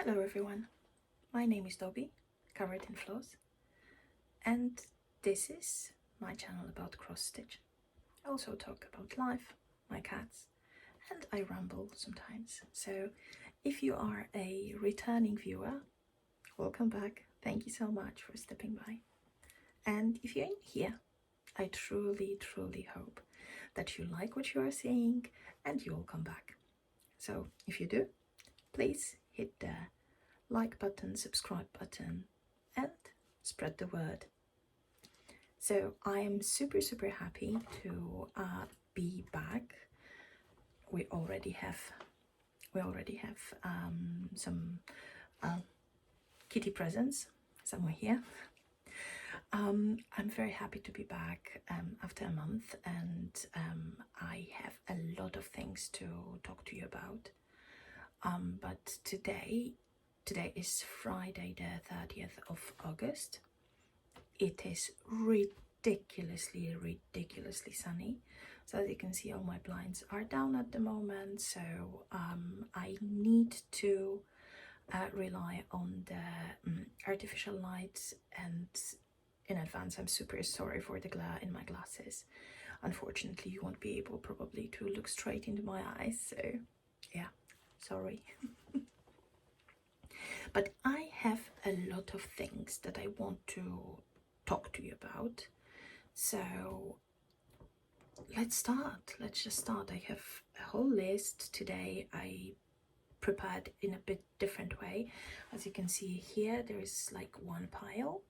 Hello everyone, my name is Dobby, covered in floss, and this is my channel about cross-stitch. I also talk about life, my cats, and I ramble sometimes. So if you are a returning viewer, welcome back. Thank you so much for stepping by. And if you're in here, I truly hope that you like what you are seeing and you'll come back. So if you do, please hit the like button, subscribe button, and spread the word. So I am super happy to be back. We already have some kitty presents somewhere here. I'm very happy to be back after a month, and I have a lot of things to talk to you about. But today is Friday the 30th of August. It is ridiculously sunny. So as you can see, all my blinds are down at the moment, so I need to rely on the artificial lights, and in advance I'm super sorry for the glare in my glasses. Unfortunately, you won't be able probably to look straight into my eyes, so yeah, sorry. But I have a lot of things that I want to talk to you about. So let's just start. I have a whole list today. I prepared in a bit different way. As you can see here, there is like one pile.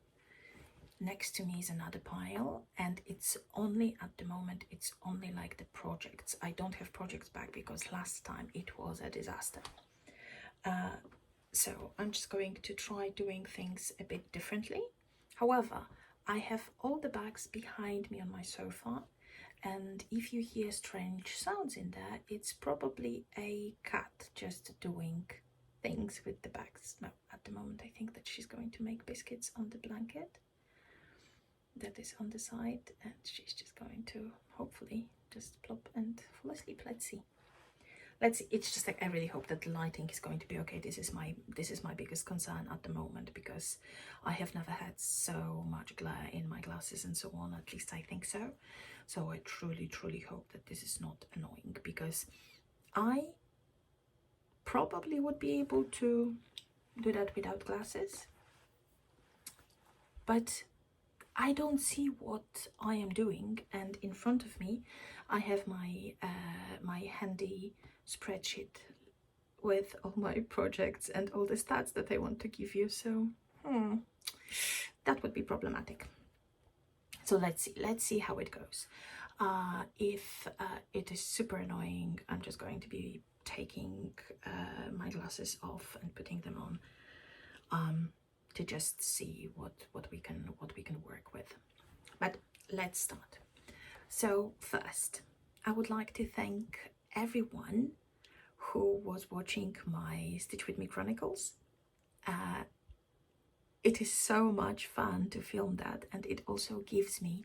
Next to me is another pile, and it's only at the moment, it's only like the projects. I don't have projects back because last time it was a disaster. So I'm just going to try doing things a bit differently. However, I have all the bags behind me on my sofa, and if you hear strange sounds in there, it's probably a cat just doing things with the bags. No, at the moment I think that she's going to make biscuits on the blanket that is on the side, and she's just going to hopefully just plop and fall asleep. Let's see. It's just like I really hope that the lighting is going to be okay. This is my biggest concern at the moment, because I have never had so much glare in my glasses and so on. At least I think so. So I truly hope that this is not annoying, because I probably would be able to do that without glasses, but I don't see what I am doing. And in front of me I have my my handy spreadsheet with all my projects and all the stats that I want to give you. So that would be problematic. So let's see how it goes. If it is super annoying, I'm just going to be taking my glasses off and putting them on, to just see what we can work with. But let's start. So first, I would like to thank everyone who was watching my Stitch With Me Chronicles. It is so much fun to film that, and it also gives me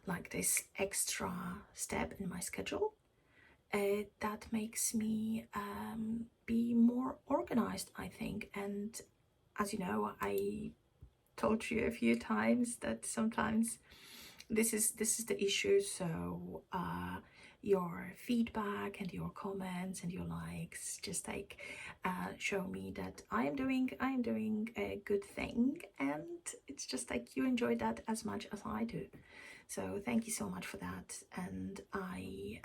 like this extra step in my schedule that makes me be more organized, I think. And as you know, I told you a few times that sometimes this is the issue. So your feedback and your comments and your likes just like show me that I am doing a good thing, and it's just like you enjoy that as much as I do. So thank you so much for that. And I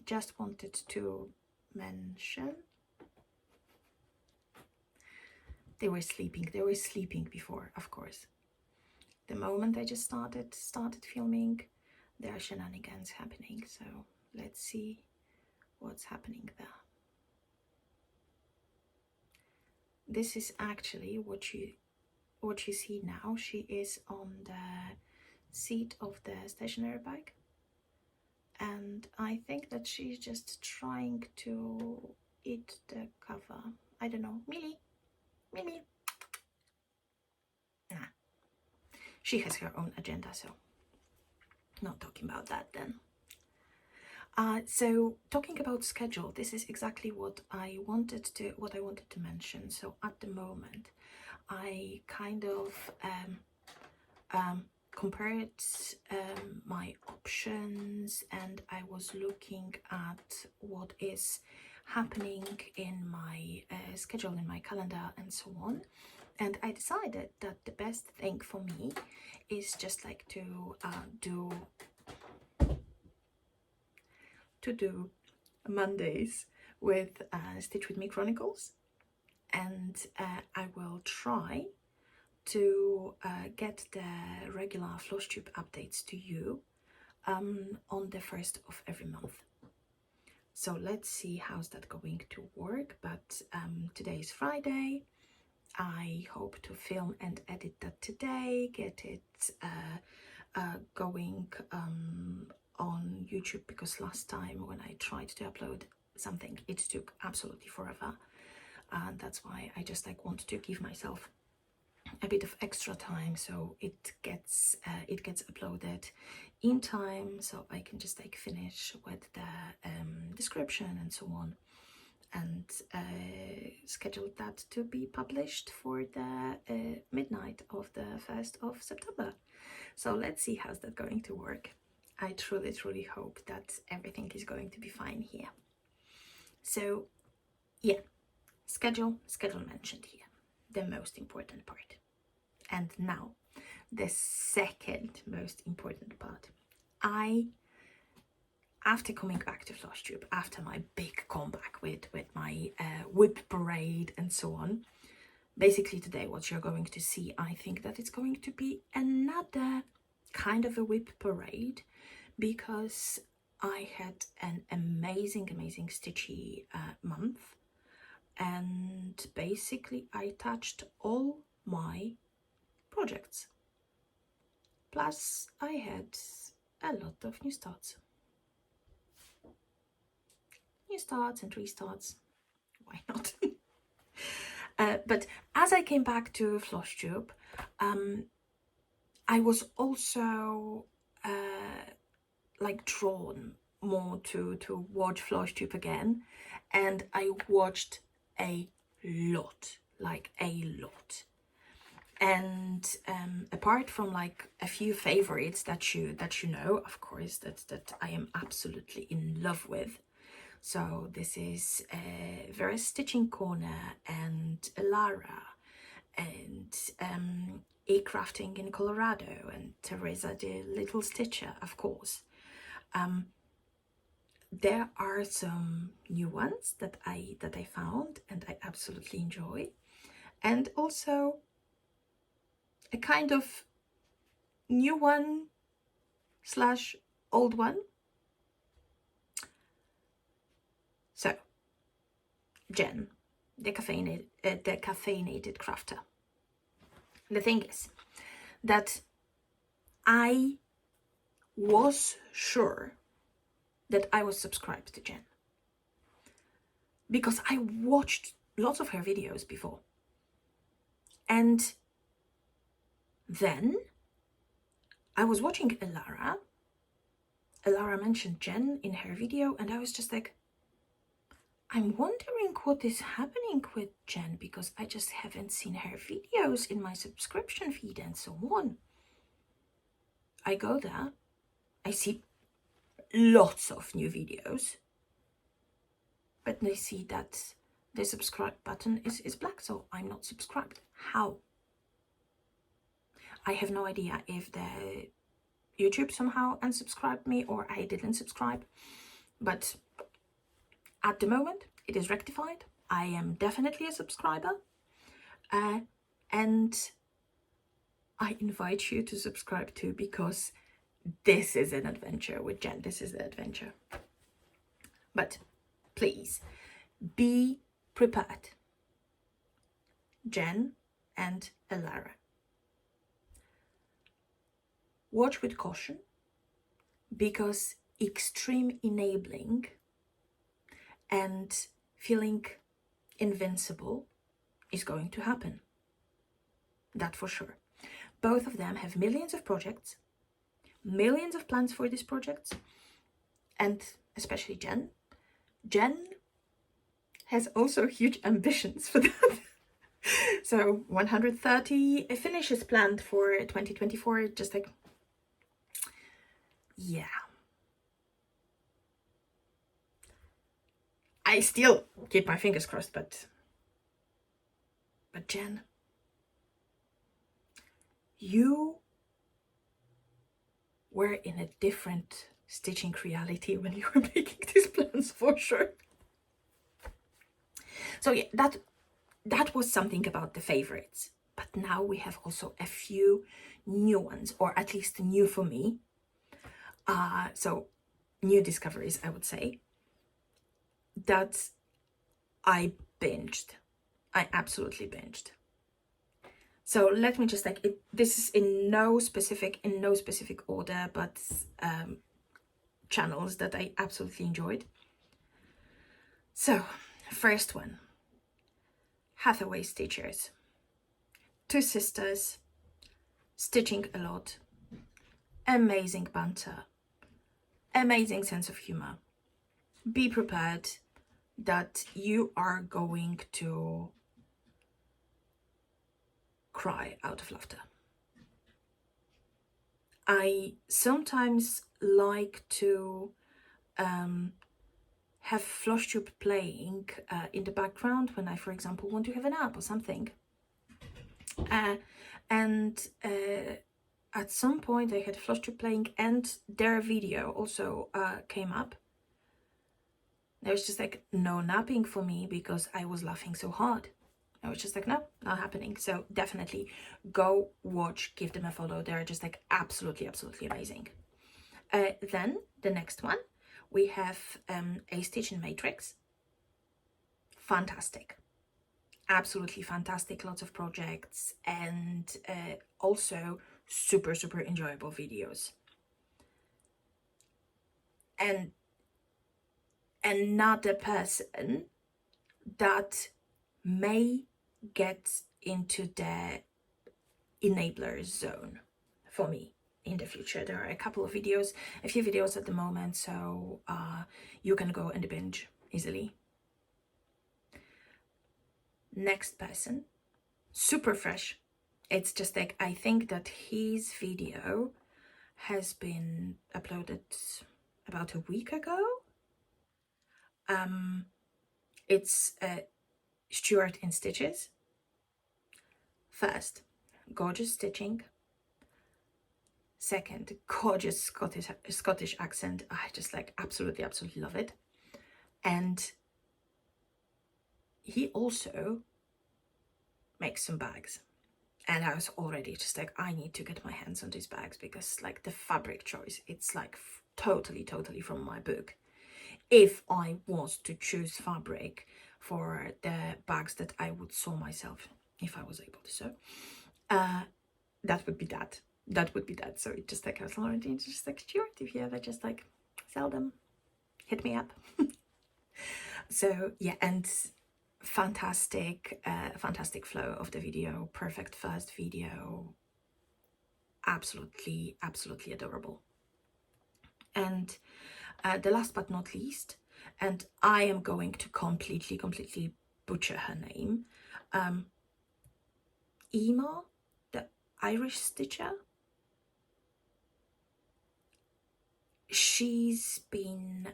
just wanted to mention, they were sleeping before, of course. The moment I just started filming, there are shenanigans happening. So let's see what's happening there. This is actually what you see now. She is on the seat of the stationery bag, and I think that she's just trying to eat the cover. I don't know. Millie. Nah. She has her own agenda, so not talking about that then. So talking about schedule, this is exactly what I wanted to mention. So at the moment, I kind of compared my options, and I was looking at what is happening in my schedule, in my calendar, and so on. And I decided that the best thing for me is just like to do Mondays with Stitch With Me Chronicles, and I will try to get the regular Flosstube updates to you on the first of every month. So let's see how's that going to work. But today is Friday. I hope to film and edit that today, get it going on YouTube, because last time when I tried to upload something, it took absolutely forever, and that's why I just like want to give myself a bit of extra time so it gets uploaded in time, so I can just like finish with the description and so on, and schedule that to be published for the midnight of the 1st of September. So let's see how's that going to work. I truly hope that everything is going to be fine here. So yeah, schedule mentioned here, the most important part. And now the second most important part. After coming back to Flosstube, after my big comeback with my WIP Parade and so on, basically today what you're going to see, I think that it's going to be another kind of a WIP Parade, because I had an amazing stitchy month, and basically I touched all my projects. Plus I had a lot of new starts and restarts. Why not? But as I came back to Flosstube, I was also like drawn more to watch Flosstube again, and I watched a lot, like a lot. And apart from like a few favorites that you know, of course, that I am absolutely in love with. So this is Vera's Stitching Corner and Lara, and E-Crafting in Colorado, and Teresa the Little Stitcher, of course. There are some new ones that I found and I absolutely enjoy, and also a kind of new one slash old one. So Jen, the caffeinated crafter. The thing is that I was sure that I was subscribed to Jen, because I watched lots of her videos before, and then I was watching Elara mentioned Jen in her video, and I was just like, I'm wondering what is happening with Jen, because I just haven't seen her videos in my subscription feed and so on. I go there, I see lots of new videos, but I see that the subscribe button is black, so I'm not subscribed. How? I have no idea if the YouTube somehow unsubscribed me or I didn't subscribe, but at the moment it is rectified. I am definitely a subscriber, and I invite you to subscribe too, because this is an adventure with Jen. This is the adventure. But please be prepared, Jen and Elara. Watch with caution, because extreme enabling and feeling invincible is going to happen. That for sure. Both of them have millions of projects, millions of plans for these projects, and especially Jen. Jen has also huge ambitions for that. So 130 finishes planned for 2024, just like, yeah. I still keep my fingers crossed, but Jen, you were in a different stitching reality when you were making these plans, for sure. So yeah, that was something about the favorites. But now we have also a few new ones, or at least new for me. So new discoveries, I would say, that I binged. I absolutely binged. So let me just like, this is in no specific order, but channels that I absolutely enjoyed. So first one, Hathaway Stitchers. Two sisters, stitching a lot, amazing banter, amazing sense of humor. Be prepared that you are going to cry out of laughter. I sometimes like to have Flosstube playing in the background when I, for example, want to have a nap or something. At some point I had Flosstube playing and their video also came up. There was just like no napping for me because I was laughing so hard. I was just like, no, not happening. So definitely go watch, give them a follow. They're just like absolutely amazing. Then the next one, we have A Stitch in Matrix. Fantastic. Absolutely fantastic. Lots of projects and also super enjoyable videos. And another person that may get into the enabler zone for me in the future. There are a few videos at the moment, so you can go and binge easily. Next person, super fresh. It's just like, I think that his video has been uploaded about a week ago. It's Stuart in Stitches. First, gorgeous stitching. Second, gorgeous Scottish accent. I just like absolutely love it. And he also makes some bags. And I was already just like, I need to get my hands on these bags because like the fabric choice, it's like totally from my book. If I was to choose fabric for the bags that I would sew myself, if I was able to sew, that would be that. So it just like, I was already just like, Stuart, if you ever just like sell them, hit me up. So yeah, and fantastic flow of the video, perfect first video, absolutely adorable. And the last but not least, and I am going to completely butcher her name, Ema, the Irish stitcher. She's been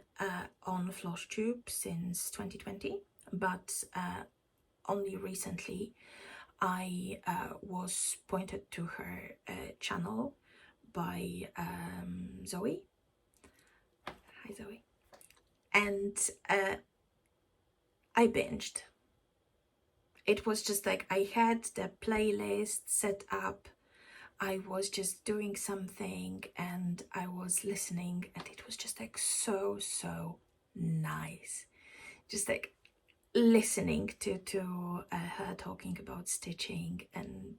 on Flosstube since 2020, but only recently I was pointed to her channel by Zoe. Hi, Zoe. And I binged. It was just like, I had the playlist set up, I was just doing something and I was listening, and it was just like so nice. Just like listening to her talking about stitching and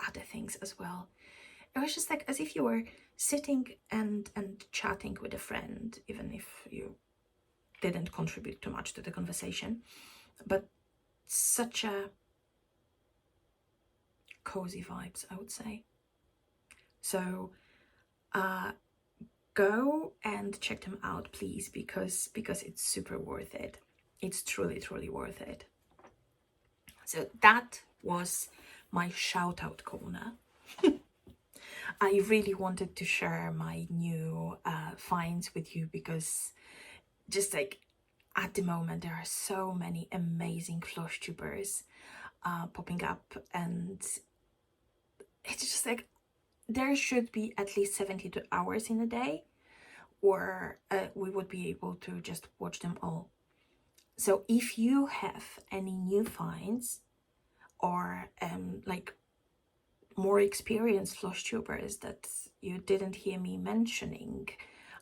other things as well. It was just like as if you were sitting and chatting with a friend, even if you didn't contribute too much to the conversation, but such a cozy vibes, I would say. So go and check them out, please, because it's super worth it. It's truly, truly worth it. So that was my shout out corner. I really wanted to share my new finds with you, because just like at the moment there are so many amazing Flosstubers popping up, and it's just like there should be at least 72 hours in a day, or we would be able to just watch them all. So if you have any new finds, or like more experienced Flosstubers that you didn't hear me mentioning,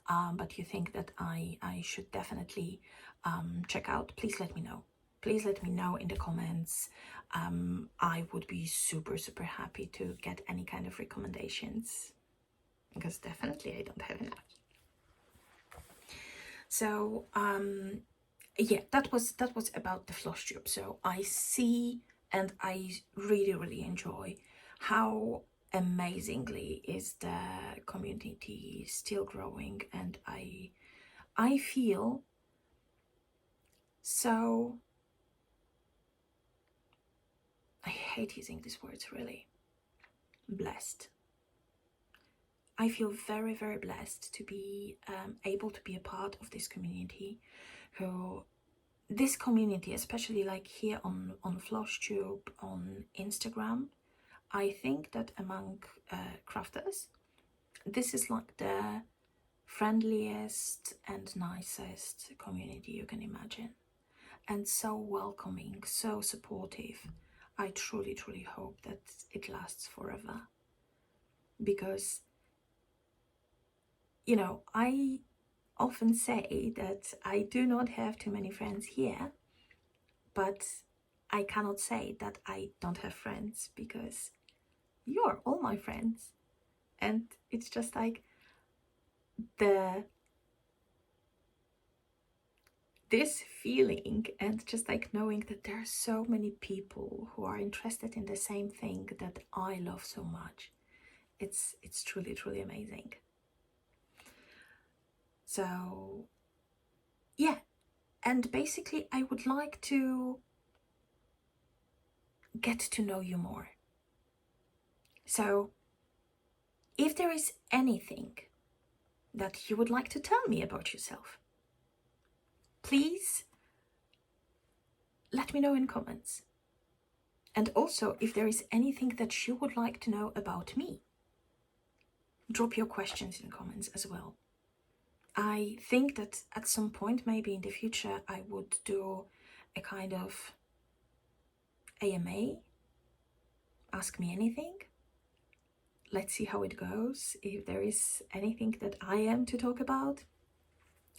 but you think that I should definitely check out, please let me know. Please let me know in the comments. I would be super, super happy to get any kind of recommendations, because definitely I don't have enough. So yeah, that was about the Flosstube. So I see, and I really, really enjoy how amazingly is the community still growing, and I feel so, I hate using these words, really, blessed. I feel very, very blessed to be able to be a part of this community, this community, especially like here on Flosstube, on Instagram. I think that among crafters, this is like the friendliest and nicest community you can imagine, and so welcoming, so supportive. I truly, truly hope that it lasts forever, because, you know, I often say that I do not have too many friends here, but I cannot say that I don't have friends, because you're all my friends. And it's just like this feeling, and just like knowing that there are so many people who are interested in the same thing that I love so much. It's truly, truly amazing. So yeah, and basically I would like to get to know you more. So if there is anything that you would like to tell me about yourself, please let me know in comments. And also, if there is anything that you would like to know about me, drop your questions in comments as well. I think that at some point, maybe in the future, I would do a kind of AMA, ask me anything. Let's see how it goes. If there is anything that I am to talk about,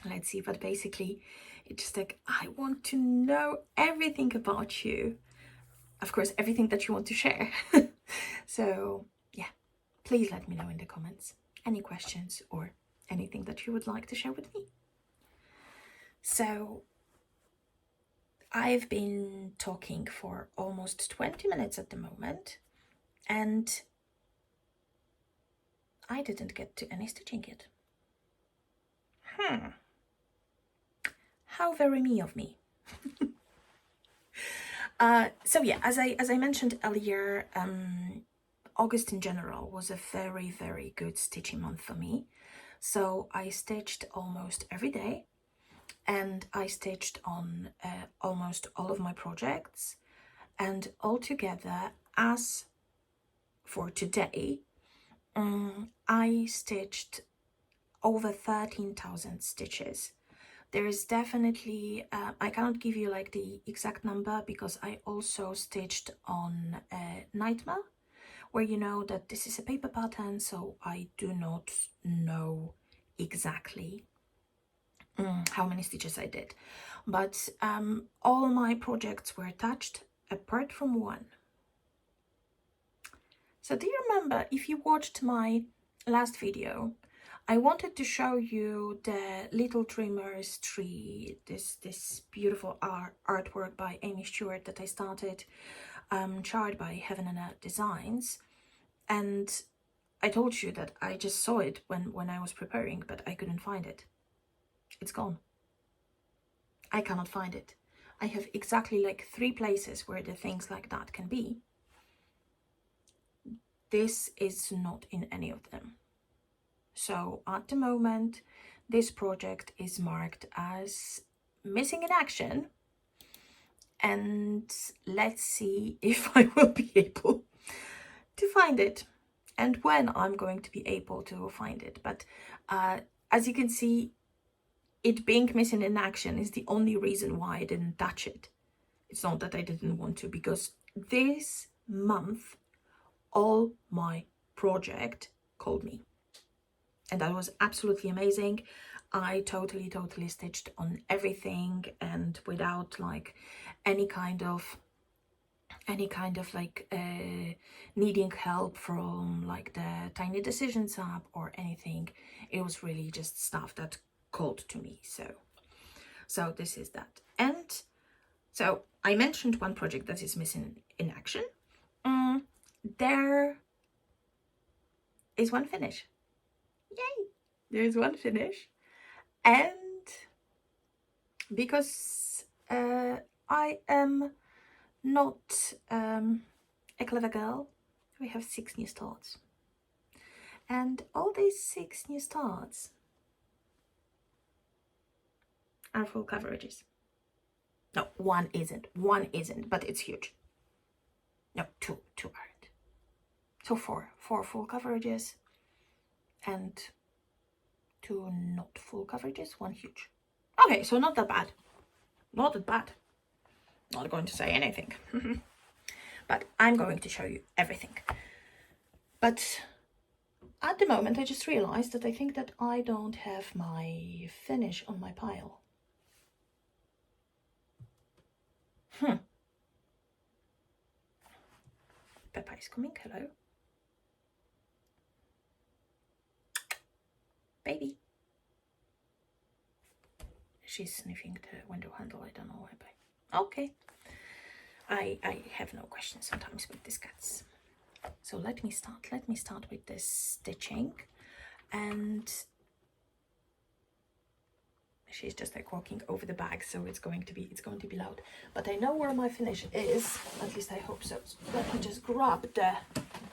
let's see. But basically, it's just like, I want to know everything about you. Of course, everything that you want to share. So yeah, please let me know in the comments any questions or anything that you would like to share with me. So I've been talking for almost 20 minutes at the moment, and I didn't get to any stitching yet. How very me of me. So yeah, as I mentioned earlier, August in general was a very, very good stitching month for me. So I stitched almost every day, and I stitched on almost all of my projects, and altogether, as for today, I stitched over 13,000 stitches. There is definitely, I cannot give you like the exact number, because I also stitched on Knightmare, where you know that this is a paper pattern, so I do not know exactly how many stitches I did. But all my projects were touched apart from one. So do you remember, if you watched my last video, I wanted to show you the Little Dreamers tree, this beautiful artwork by Amy Stewart that I started, charred by Heaven and Earth Designs. And I told you that I just saw it when I was preparing, but I couldn't find it. It's gone. I cannot find it. I have exactly like 3 places where the things like that can be. This is not in any of them. So at the moment, this project is marked as missing in action. And let's see if I will be able to find it and when I'm going to be able to find it. But as you can see, it being missing in action is the only reason why I didn't touch it. It's not that I didn't want to, because this month all my project called me, and that was absolutely amazing. I totally stitched on everything, and without like any kind of like needing help from like the Tiny Decisions app or anything. It was really just stuff that called to me. So this is that. And so I mentioned one project that is missing in action. There is one finish. Yay! There's one finish. And because I am not a clever girl, we have 6 new starts. And all these 6 new starts are full coverages. No, one isn't, but it's huge. No, two aren't. So four full coverages and 2 not full coverages, 1 huge. Okay, so not that bad. Not that bad. Not going to say anything. But I'm going to show you everything. But at the moment, I just realized that I think that I don't have my finish on my pile. Peppa is coming. Hello. Baby. She's sniffing the window handle. I don't know why, but okay. I have no questions sometimes with these cats. So let me start with this stitching, and she's just like walking over the bag, so it's going to be loud. But I know where my finish is, at least I hope so. So let me just grab the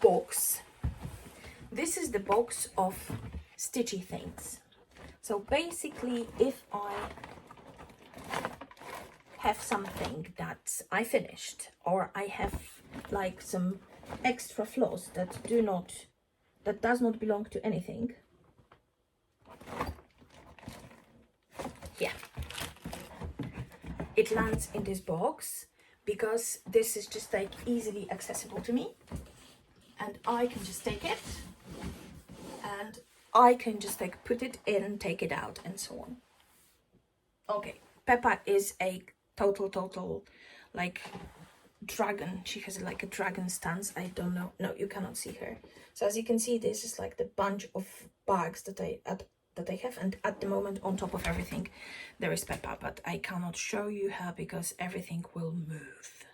box. This is the box of stitchy things. So basically, if I have something that I finished, or I have like some extra floss that does not belong to anything, yeah, it lands in this box, because this is just like easily accessible to me, and I can just take it and I can just like put it in, take it out, and so on. Okay, Peppa is a total like dragon. She has like a dragon stance. I don't know. No, you cannot see her. So as you can see, this is like the bunch of bags that I have, and at the moment, on top of everything, there is Peppa, but I cannot show you her because everything will move.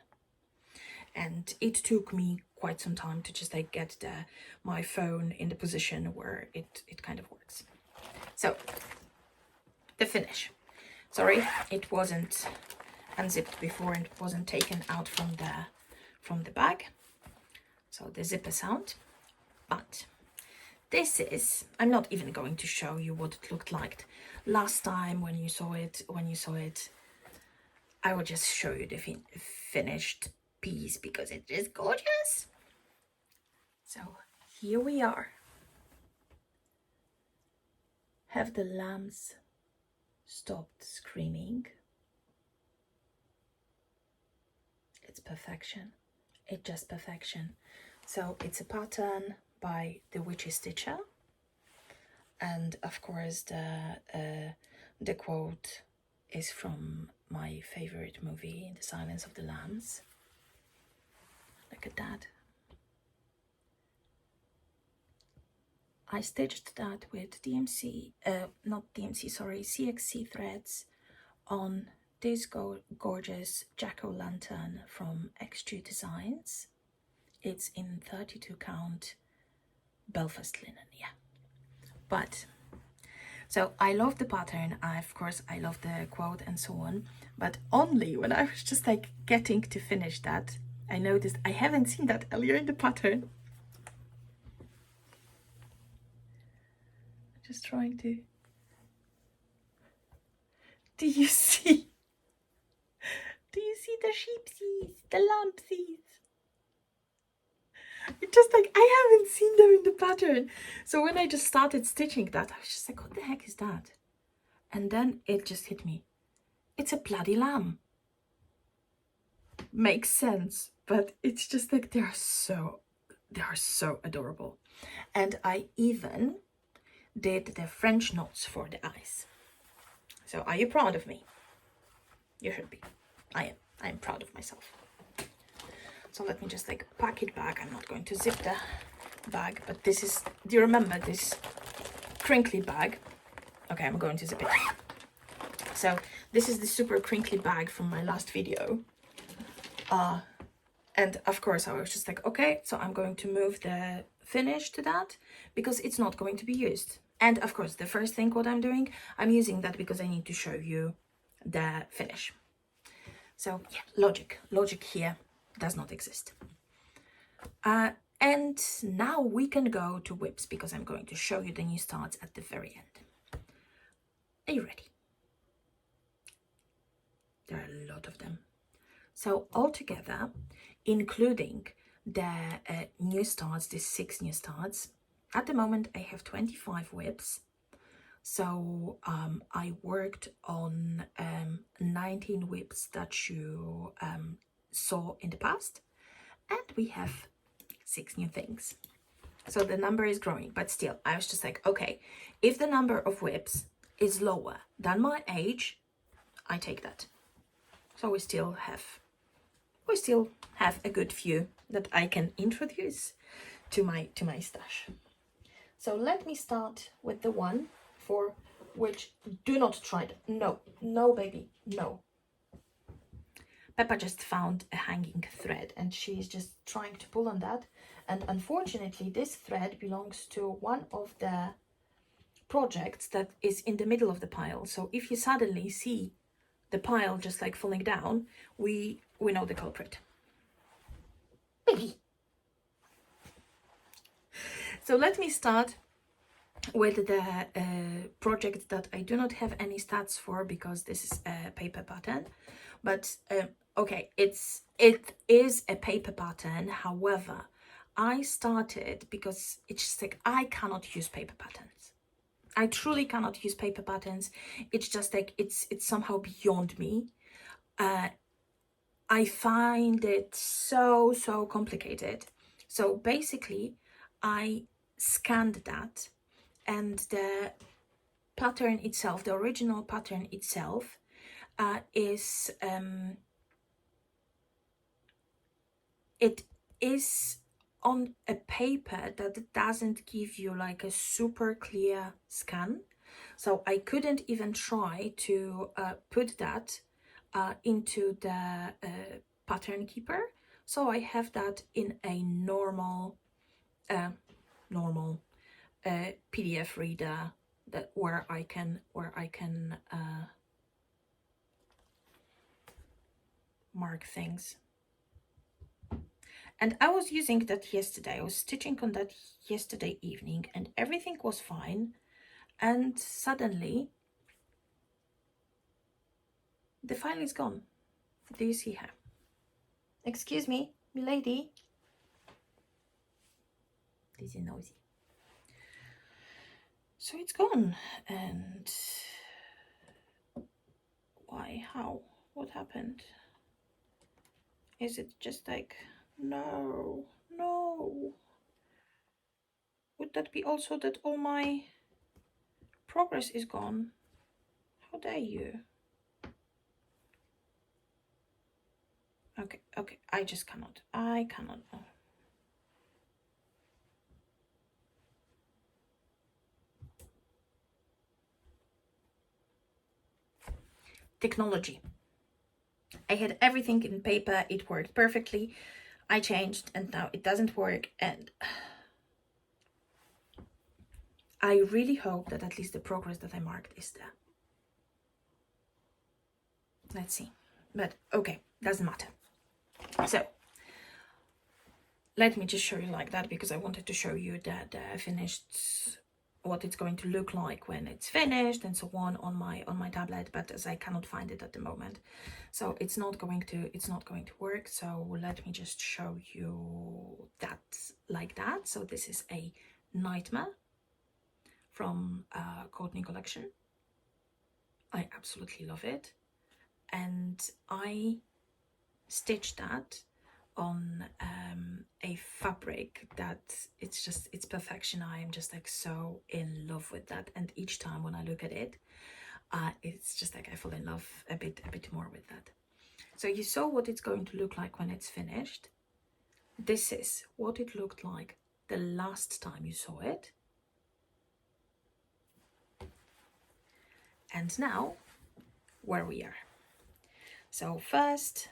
And it took me quite some time to just like get my phone in the position where it kind of works. So the finish. Sorry, it wasn't unzipped before and it wasn't taken out from the bag. So the zipper sound. But this is, I'm not even going to show you what it looked like last time when you saw it. I will just show you the finished piece because it is gorgeous. So here we are. Have the lambs stopped screaming? It's perfection. It's just perfection. So it's a pattern by the Witchy Stitcher, and of course the quote is from my favorite movie, The Silence of the Lambs. Look at that. I stitched that with CXC threads on this gorgeous jack-o'-lantern from X2 Designs. It's in 32 count Belfast linen, yeah. But so I love the pattern. Of course, I love the quote and so on. But only when I was just like getting to finish that, I noticed I haven't seen that earlier in the pattern. Just trying to. Do you see? Do you see the sheepsies, the lambsies? It's just like I haven't seen them in the pattern. So when I just started stitching that, I was just like, what the heck is that? And then it just hit me. It's a bloody lamb. Makes sense, but it's just like they are so adorable. And I even did the French knots for the eyes. So are you proud of me? You should be. I am proud of myself. So let me just like pack it back. I'm not going to zip the bag, but this is, do you remember this crinkly bag? Okay, I'm going to zip it. So this is the super crinkly bag from my last video. And of course I was just like, okay, so I'm going to move the finish to that because it's not going to be used. And of course, the first thing what I'm doing, I'm using that because I need to show you the finish. So yeah, logic here does not exist. And now we can go to WIPs because I'm going to show you the new starts at the very end. Are you ready? There are a lot of them. So altogether, including the new starts, the 6 new starts, at the moment I have 25 WIPs. So I worked on 19 WIPs that you saw in the past, and we have 6 new things. So the number is growing, but still, I was just like, okay, if the number of WIPs is lower than my age, I take that. So we still have a good few that I can introduce to my stash. So let me start with the one for which do not try it. No baby, no. Peppa just found a hanging thread and she's just trying to pull on that, and unfortunately this thread belongs to one of the projects that is in the middle of the pile. So if you suddenly see the pile just like falling down, we know the culprit. Baby. So let me start with the project that I do not have any stats for because this is a paper pattern. But okay, it is a paper pattern. However, I started because it's just like I cannot use paper patterns. I truly cannot use paper patterns. It's just like it's somehow beyond me. I find it so complicated. So basically, I scanned that, and the pattern itself, the original pattern itself, is it is on a paper that doesn't give you like a super clear scan. So I couldn't even try to put that into the pattern keeper. So I have that in a normal PDF reader that where I can mark things. And I was using that yesterday. I was stitching on that yesterday evening and everything was fine. And suddenly the file is gone. Do you see her? Excuse me, milady. This is nosy. So it's gone. And why? How? What happened? Is it just like, no. Would that be also that all my progress is gone? How dare you? Okay, I just cannot. I cannot. Technology. I had everything in paper, it worked perfectly. I changed and now it doesn't work, and I really hope that at least the progress that I marked is there. Let's see. But okay, doesn't matter. So let me just show you like that, because I wanted to show you that finished, what it's going to look like when it's finished and so on my tablet, but as I cannot find it at the moment, so it's not going to work. So let me just show you that like that. So this is a Knightmare from Courtney collection. I absolutely love it, and I stitched that on a fabric that it's perfection. I am just like so in love with that, and each time when I look at it, it's just like I fall in love a bit more with that. So you saw what it's going to look like when it's finished. This is what it looked like the last time you saw it, and now where we are. So first,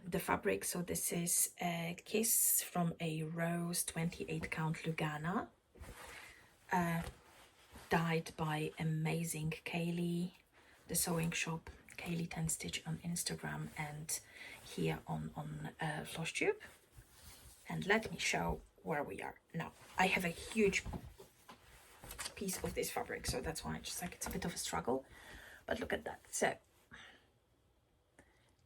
the fabric. So this is a Kiss from a Rose 28 count Lugana, dyed by amazing Kaylee, the sewing shop, Kaylee 10 Stitch on Instagram and here on Flosstube. And let me show where we are now. I have a huge piece of this fabric, so that's why just like it's a bit of a struggle, but look at that. So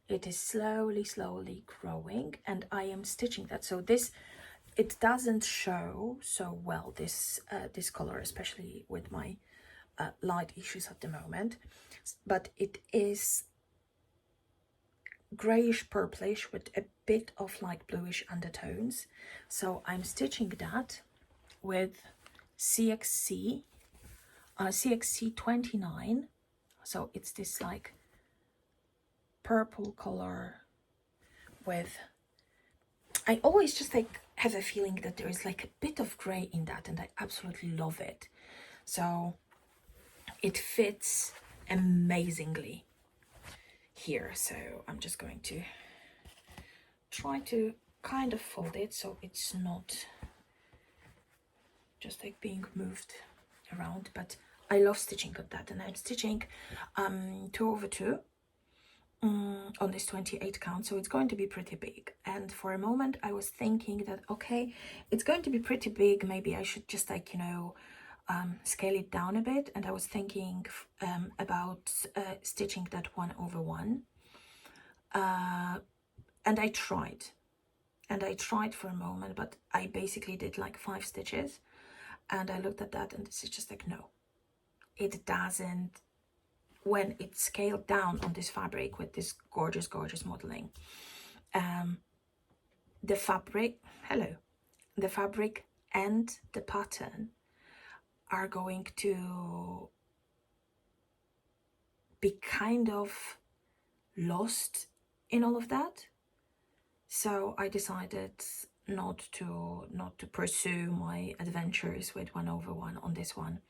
it is slowly growing, and I am stitching that. So this, it doesn't show so well, this this color, especially with my light issues at the moment, but it is grayish purplish with a bit of like bluish undertones. So I'm stitching that with CXC 29. So it's this like purple color with, I always just like have a feeling that there is like a bit of gray in that, and I absolutely love it. So it fits amazingly here. So I'm just going to try to kind of fold it so it's not just like being moved around, but I love stitching on that, and I'm stitching 2/2 on this 28 count, so it's going to be pretty big. And for a moment I was thinking that okay, it's going to be pretty big, maybe I should just like, you know, scale it down a bit, and I was thinking about stitching that 1/1, and I tried for a moment, but I basically did like 5 stitches, and I looked at that and it's just like, no, it doesn't. When it's scaled down on this fabric with this gorgeous modeling, the fabric and the pattern are going to be kind of lost in all of that. So I decided not to pursue my adventures with 1/1 on this one,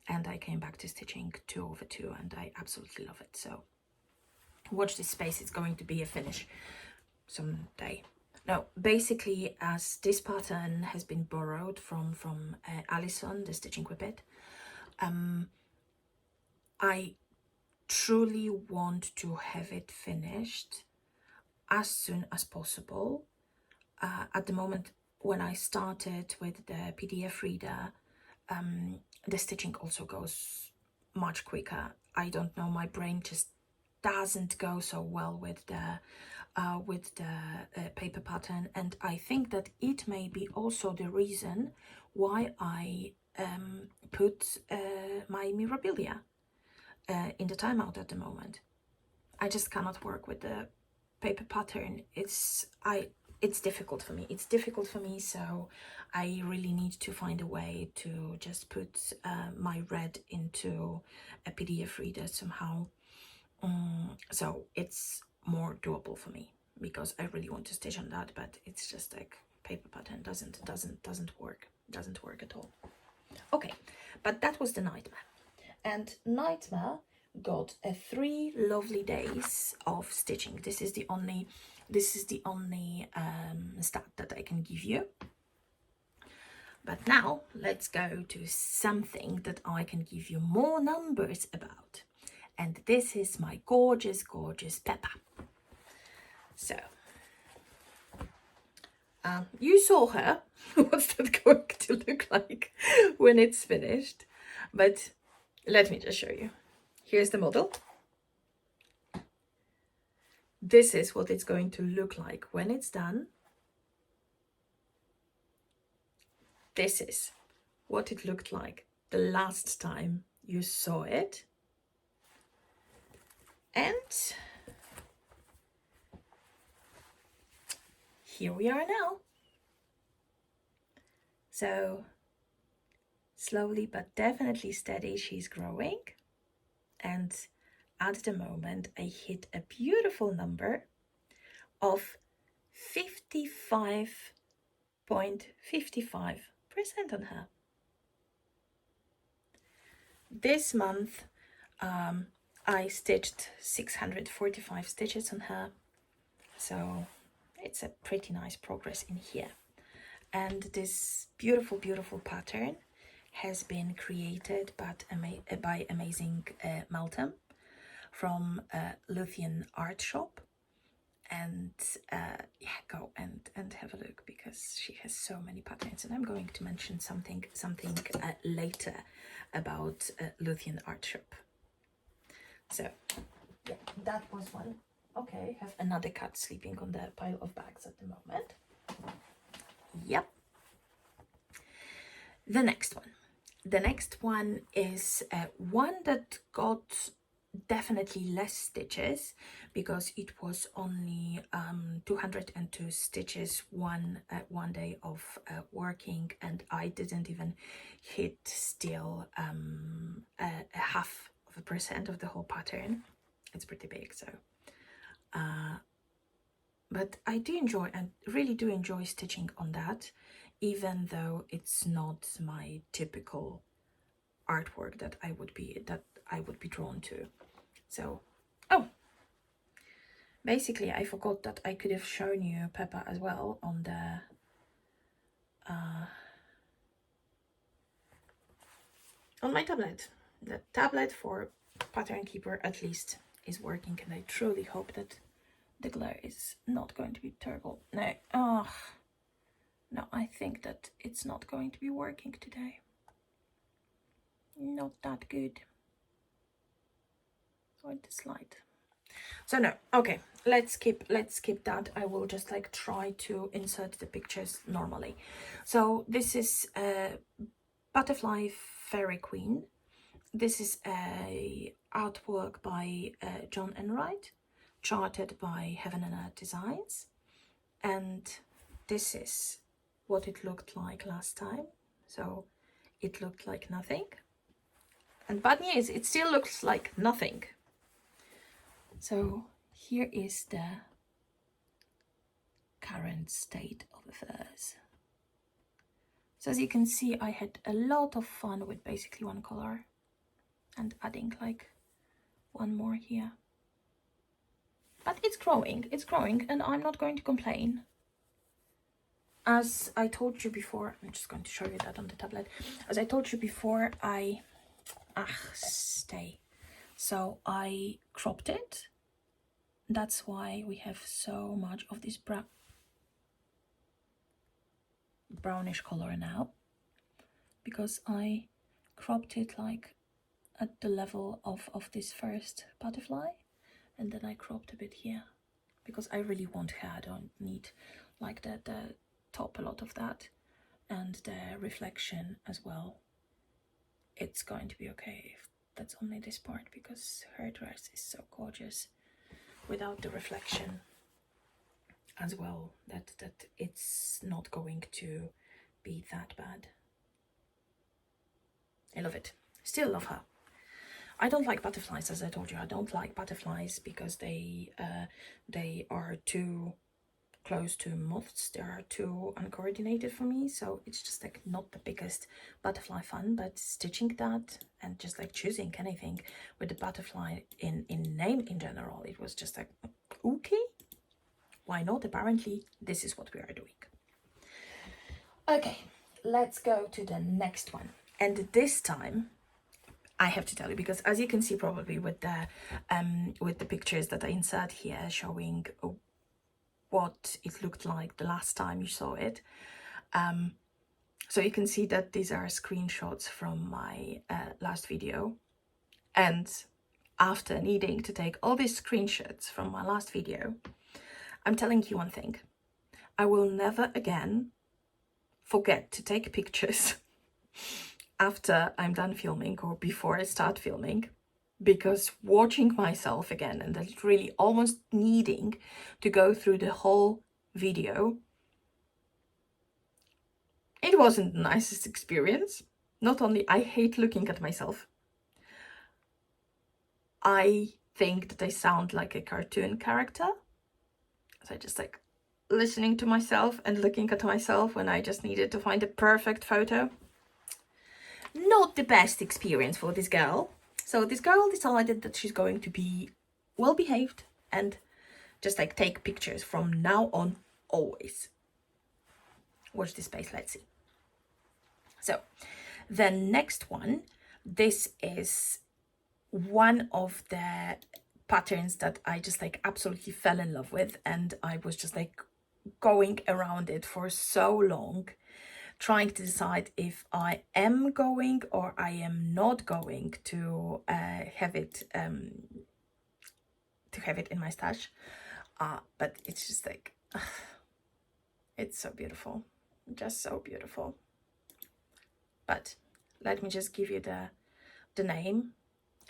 and I came back to stitching 2/2, and I absolutely love it. So watch this space, it's going to be a finish someday. Now basically, as this pattern has been borrowed from Alison, the Stitching with It, I truly want to have it finished as soon as possible. At the moment, when I started with the PDF reader, the stitching also goes much quicker. I don't know, my brain just doesn't go so well with the paper pattern, and I think that it may be also the reason why I put my memorabilia in the timeout at the moment. I just cannot work with the paper pattern. It's difficult for me. It's difficult for me, so I really need to find a way to just put my red into a PDF reader somehow. So it's more doable for me, because I really want to stitch on that, but it's just like paper pattern doesn't work at all. Okay, but that was the Knightmare, and Knightmare got 3 lovely days of stitching. This is the only stat that I can give you. But now let's go to something that I can give you more numbers about. And this is my gorgeous, gorgeous Peppa. So, you saw her. What's that going to look like when it's finished? But let me just show you. Here's the model. This is what it's going to look like when it's done. This is what it looked like the last time you saw it. And here we are now. So slowly but definitely steady, she's growing. And at the moment, I hit a beautiful number of 55.55% on her. This month, I stitched 645 stitches on her. So it's a pretty nice progress in here. And this beautiful, beautiful pattern has been created by amazing Malcolm from Luthean Art Shop. And yeah, go and have a look, because she has so many patterns. And I'm going to mention something later about Luthean Art Shop. So yeah, that was one. Okay, have another cat sleeping on the pile of bags at the moment. Yep. The next one is one that got definitely less stitches, because it was only 202 stitches one day of working, and I didn't even hit still a 0.5% of the whole pattern. It's pretty big, so but I do enjoy, and really do enjoy, stitching on that, even though it's not my typical artwork that I would be drawn to. So, oh, basically I forgot that I could have shown you Peppa as well on the on my tablet. The tablet for Pattern Keeper at least is working, and I truly hope that the glare is not going to be terrible. No, no, I think that it's not going to be working today. Not that good. Or this light. So no, okay, let's skip that. I will just like try to insert the pictures normally. So this is a Butterfly Fairy Queen. This is a artwork by John Enright, charted by Heaven and Earth Designs, and this is what it looked like last time. So it looked like nothing, and bad news, it still looks like nothing. So here is the current state of affairs. So as you can see, I had a lot of fun with basically one color and adding like one more here. But it's growing, and I'm not going to complain. As I told you before, I'm just going to show you that on the tablet. As I told you before, So I cropped it. That's why we have so much of this brownish color now, because I cropped it like at the level of this first butterfly, and then I cropped a bit here, because I really want her. I don't need like the top a lot of that, and the reflection as well. It's going to be okay if that's only this part, because her dress is so gorgeous without the reflection as well, that it's not going to be that bad. I love it. Still love her. I don't like butterflies, as I told you. I don't like butterflies because they are too close to moths. They are too uncoordinated for me, so it's just like not the biggest butterfly fun. But stitching that and just like choosing anything with the butterfly in name in general, it was just like, okay, why not? Apparently this is what we are doing. Okay, let's go to the next one. And this time I have to tell you, because as you can see probably with the pictures that I insert here showing what it looked like the last time you saw it, so you can see that these are screenshots from my last video. And after needing to take all these screenshots from my last video, I'm telling you one thing: I will never again forget to take pictures after I'm done filming or before I start filming, because watching myself again and then really almost needing to go through the whole video, it wasn't the nicest experience. Not only I hate looking at myself, I think that I sound like a cartoon character. So I just like listening to myself and looking at myself when I just needed to find a perfect photo. Not the best experience for this girl. So this girl decided that she's going to be well behaved and just like take pictures from now on, always. Watch this space, let's see. So the next one, this is one of the patterns that I just like absolutely fell in love with, and I was just like going around it for so long, trying to decide if I am going or I am not going to have it in my stash. But it's just like it's so beautiful, just so beautiful. But let me just give you the name.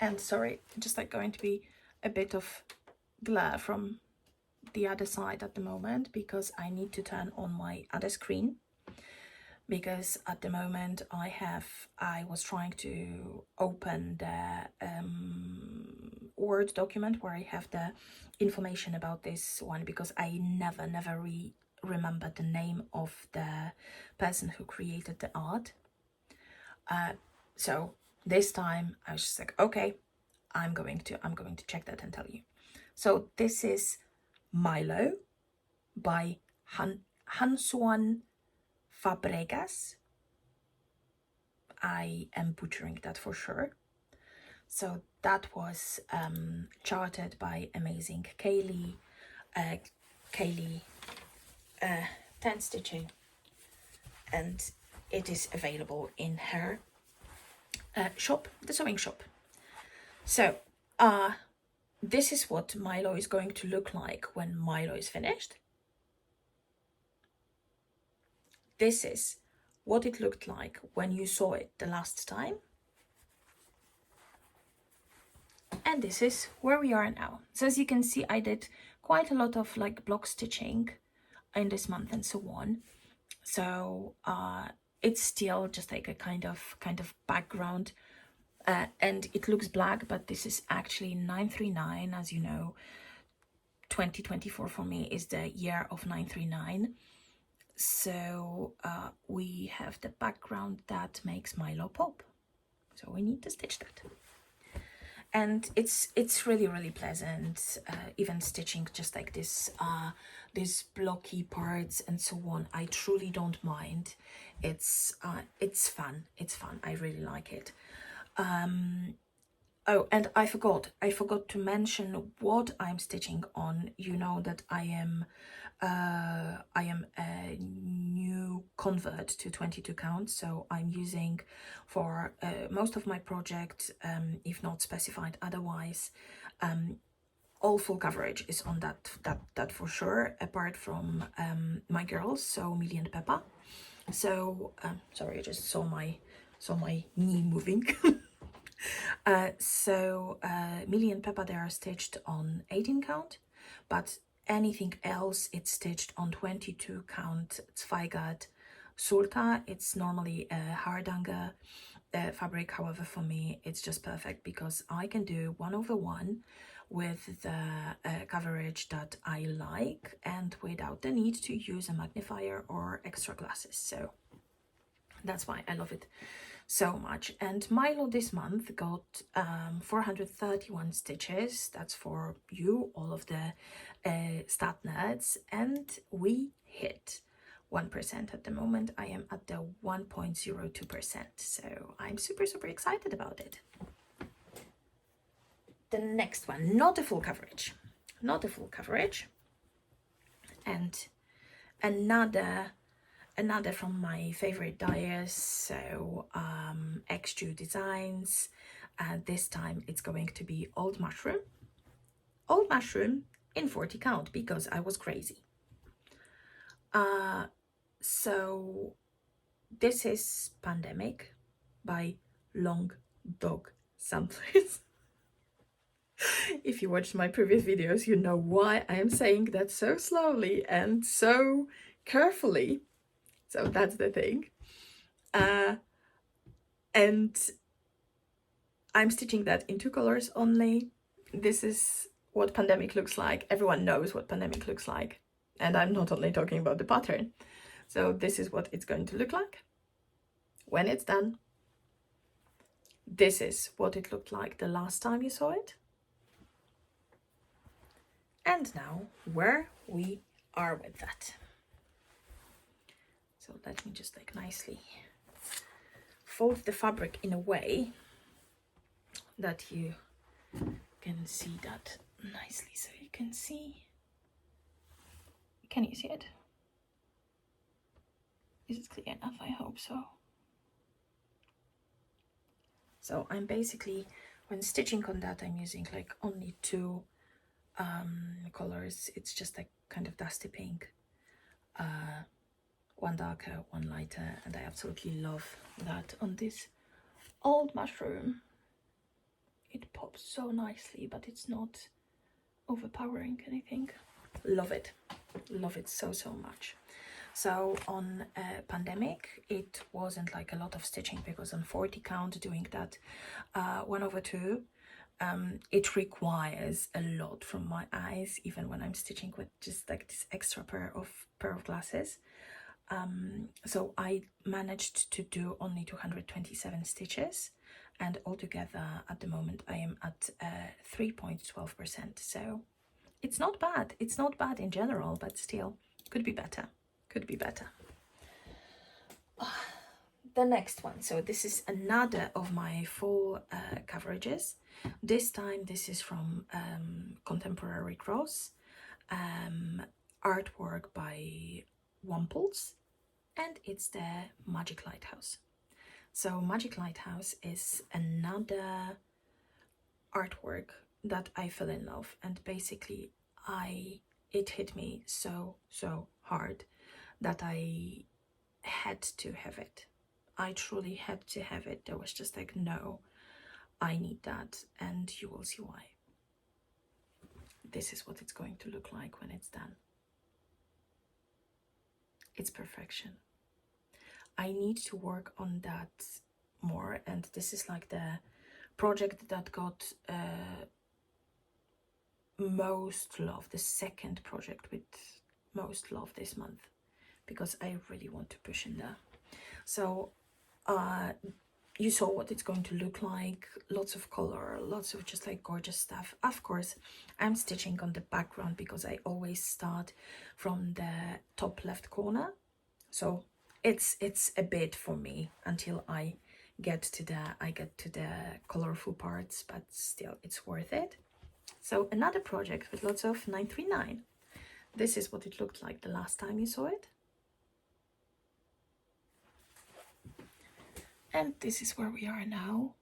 And sorry, just like going to be a bit of glare from the other side at the moment, because I need to turn on my other screen, because at the moment I was trying to open the Word document where I have the information about this one, because I never remember the name of the person who created the art. So this time I was just like, okay, I'm going to check that and tell you. So this is Milo by Hansuan Fabregas. I am butchering that for sure. So that was charted by amazing Kaylee. Kaylee 10 Stitching, and it is available in her shop, the sewing shop. So this is what Milo is going to look like when Milo is finished. This is what it looked like when you saw it the last time. And this is where we are now. So as you can see, I did quite a lot of like block stitching in this month and so on. So it's still just like a kind of background, and it looks black, but this is actually 939. As you know, 2024 for me is the year of 939. So we have the background that makes Milo pop. So we need to stitch that. And it's really pleasant, even stitching just like this these blocky parts and so on. I truly don't mind. It's fun. I really like it. Oh, and I forgot to mention what I'm stitching on. You know that I am a new convert to 22 count, so I'm using for most of my project, if not specified otherwise, all full coverage is on that for sure, apart from my girls, so Millie and Peppa. So sorry, I just saw my knee moving. So Millie and Peppa, they are stitched on 18 count, but anything else it's stitched on 22 count. Zweigart Sulta. It's normally a Hardanger fabric. However, for me it's just perfect because I can do 1/1 with the coverage that I like and without the need to use a magnifier or extra glasses. So that's why I love it so much. And Milo this month got 431 stitches. That's for you, all of the stat nerds, and we hit 1% at the moment. I am at the 1.02%, so I'm super, super excited about it. The next one, not a full coverage, not a full coverage, and another from my favorite dyers, so XG Designs. This time it's going to be Old Mushroom in 40 count, because I was crazy. So this is Pandemic by Long Dog Samplers. If you watched my previous videos, you know why I am saying that so slowly and so carefully. So that's the thing. And I'm stitching that in 2 colors only. This is what Pandemic looks like. Everyone knows what Pandemic looks like. And I'm not only talking about the pattern. So this is what it's going to look like when it's done. This is what it looked like the last time you saw it. And now where we are with that. So let me just like nicely fold the fabric in a way that you can see that nicely. So you can see, can you see it? Is it clear enough? I hope so. So I'm basically, when stitching on that, I'm using like only 2 colors. It's just like kind of dusty pink, one darker, one lighter, and I absolutely love that on this Old Mushroom. It pops so nicely, but it's not overpowering anything. Love it so much. So on Pandemic, it wasn't like a lot of stitching, because on 40 count doing that 1/2, it requires a lot from my eyes, even when I'm stitching with just like this extra pair of glasses. So I managed to do only 227 stitches, and altogether at the moment I am at 3.12%. So it's not bad. It's not bad in general, but still could be better. Could be better. The next one. So this is another of my full coverages. This time this is from Contemporary Cross, artwork by Wamples, and it's the Magic Lighthouse. So Magic Lighthouse is another artwork that I fell in love, and basically it hit me so hard that I had to have it. I truly had to have it. There was just like, no, I need that, and you will see why. This is what it's going to look like when it's done. It's perfection. I need to work on that more, and this is like the project that got most love, the second project with most love this month, because I really want to push in there. So you saw what it's going to look like. Lots of color, lots of just like gorgeous stuff. Of course, I'm stitching on the background because I always start from the top left corner. So it's a bit for me until I get to the colorful parts, but still it's worth it. So another project with lots of 939. This is what it looked like the last time you saw it. And this is where we are now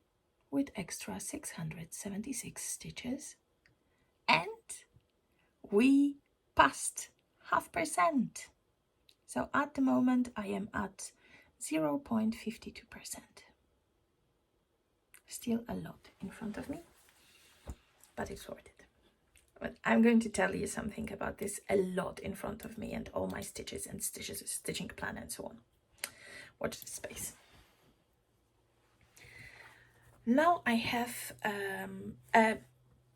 with extra 676 stitches. And we passed 0.5%. So at the moment I am at 0.52%. Still a lot in front of me, but it's worth it. But I'm going to tell you something about this a lot in front of me and all my stitches and stitching plan and so on. Watch this space. Now I have a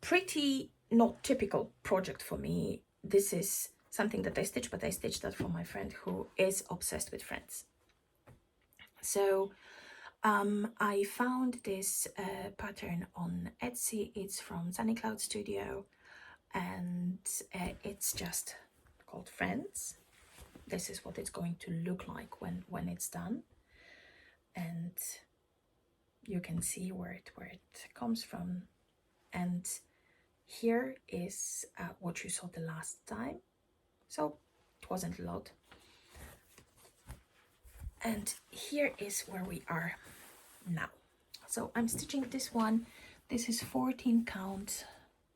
pretty not typical project for me. This is something that I stitch, but I stitched that for my friend who is obsessed with Friends. So I found this pattern on Etsy. It's from Sunny Cloud Studio, and it's just called Friends. this is what it's going to look like when it's done. And you can see where it comes from. And here is what you saw the last time. So it wasn't a lot. And here is where we are now. So I'm stitching this one. This is 14 count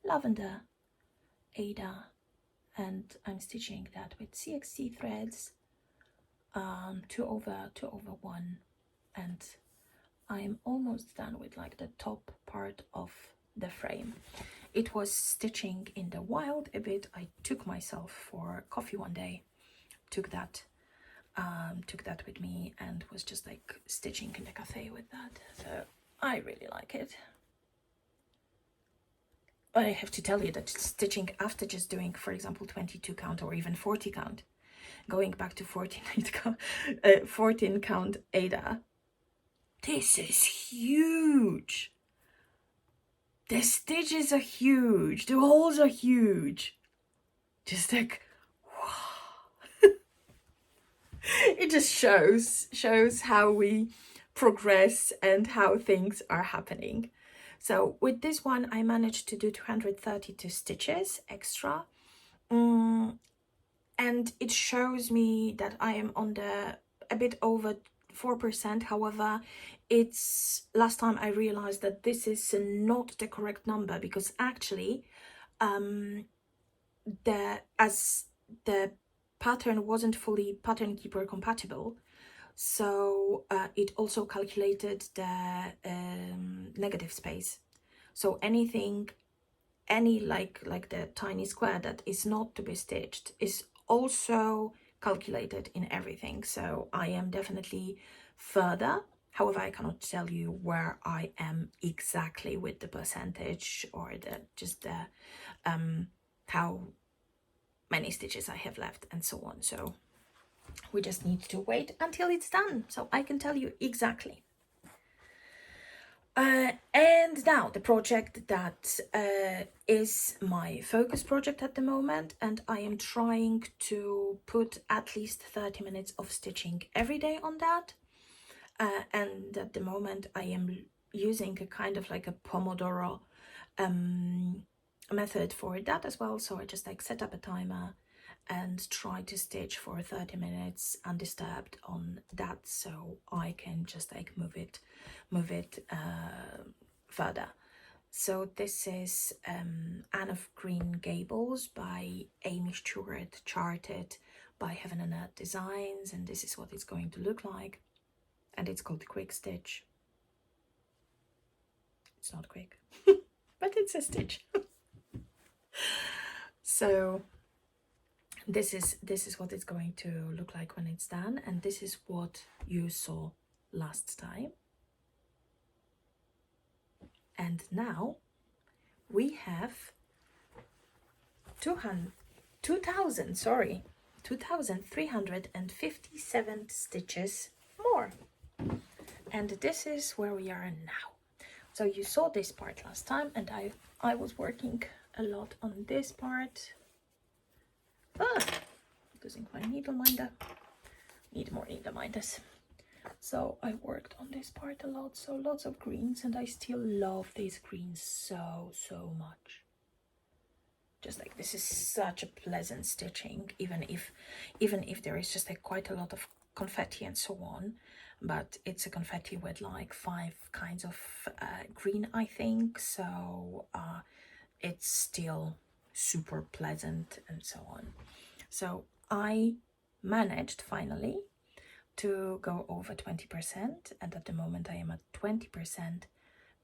lavender Ada, and I'm stitching that with CXC threads, 2/1, and I'm almost done with like the top part of the frame. It was stitching in the wild a bit. I took myself for coffee one day, took that with me, and was just like stitching in the cafe with that. So I really like it. I have to tell you that stitching after just doing, for example, 22 count or even 40 count, going back to 14 count Ada, this is huge. The stitches are huge, the holes are huge. Just like, wow. It just shows how we progress and how things are happening. So with this one, I managed to do 232 stitches extra. And it shows me that I am on the a bit over 4%. However, it's last time I realized that this is not the correct number, because actually the pattern wasn't fully pattern keeper compatible, so it also calculated the negative space. So any like the tiny square that is not to be stitched is also calculated in everything. So I am definitely further. However, I cannot tell you where I am exactly with the percentage or how many stitches I have left and so on. So we just need to wait until it's done so I can tell you exactly. And now the project that is my focus project at the moment, and I am trying to put at least 30 minutes of stitching every day on that. And at the moment I am using a kind of like a Pomodoro method for that as well. So I just like set up a timer and try to stitch for 30 minutes undisturbed on that, so I can just like move it further. So this is Anne of Green Gables by Amy Stewart, charted by Heaven and Earth Designs, and this is what it's going to look like. And it's called Quick Stitch. It's not quick, but it's a stitch. So this is what it's going to look like when it's done, and this is what you saw last time. And now we have 2,357 stitches more, and this is where we are now. So you saw this part last time, and I was working a lot on this part. Losing my needle minder. Need more needle minders. So I worked on this part a lot, so lots of greens, and I still love these greens so much. Just like, this is such a pleasant stitching, even if there is just like quite a lot of confetti and so on, but it's a confetti with like 5 kinds of green, I think, so it's still super pleasant and so on. So I managed finally to go over 20%, and at the moment I am at 20%,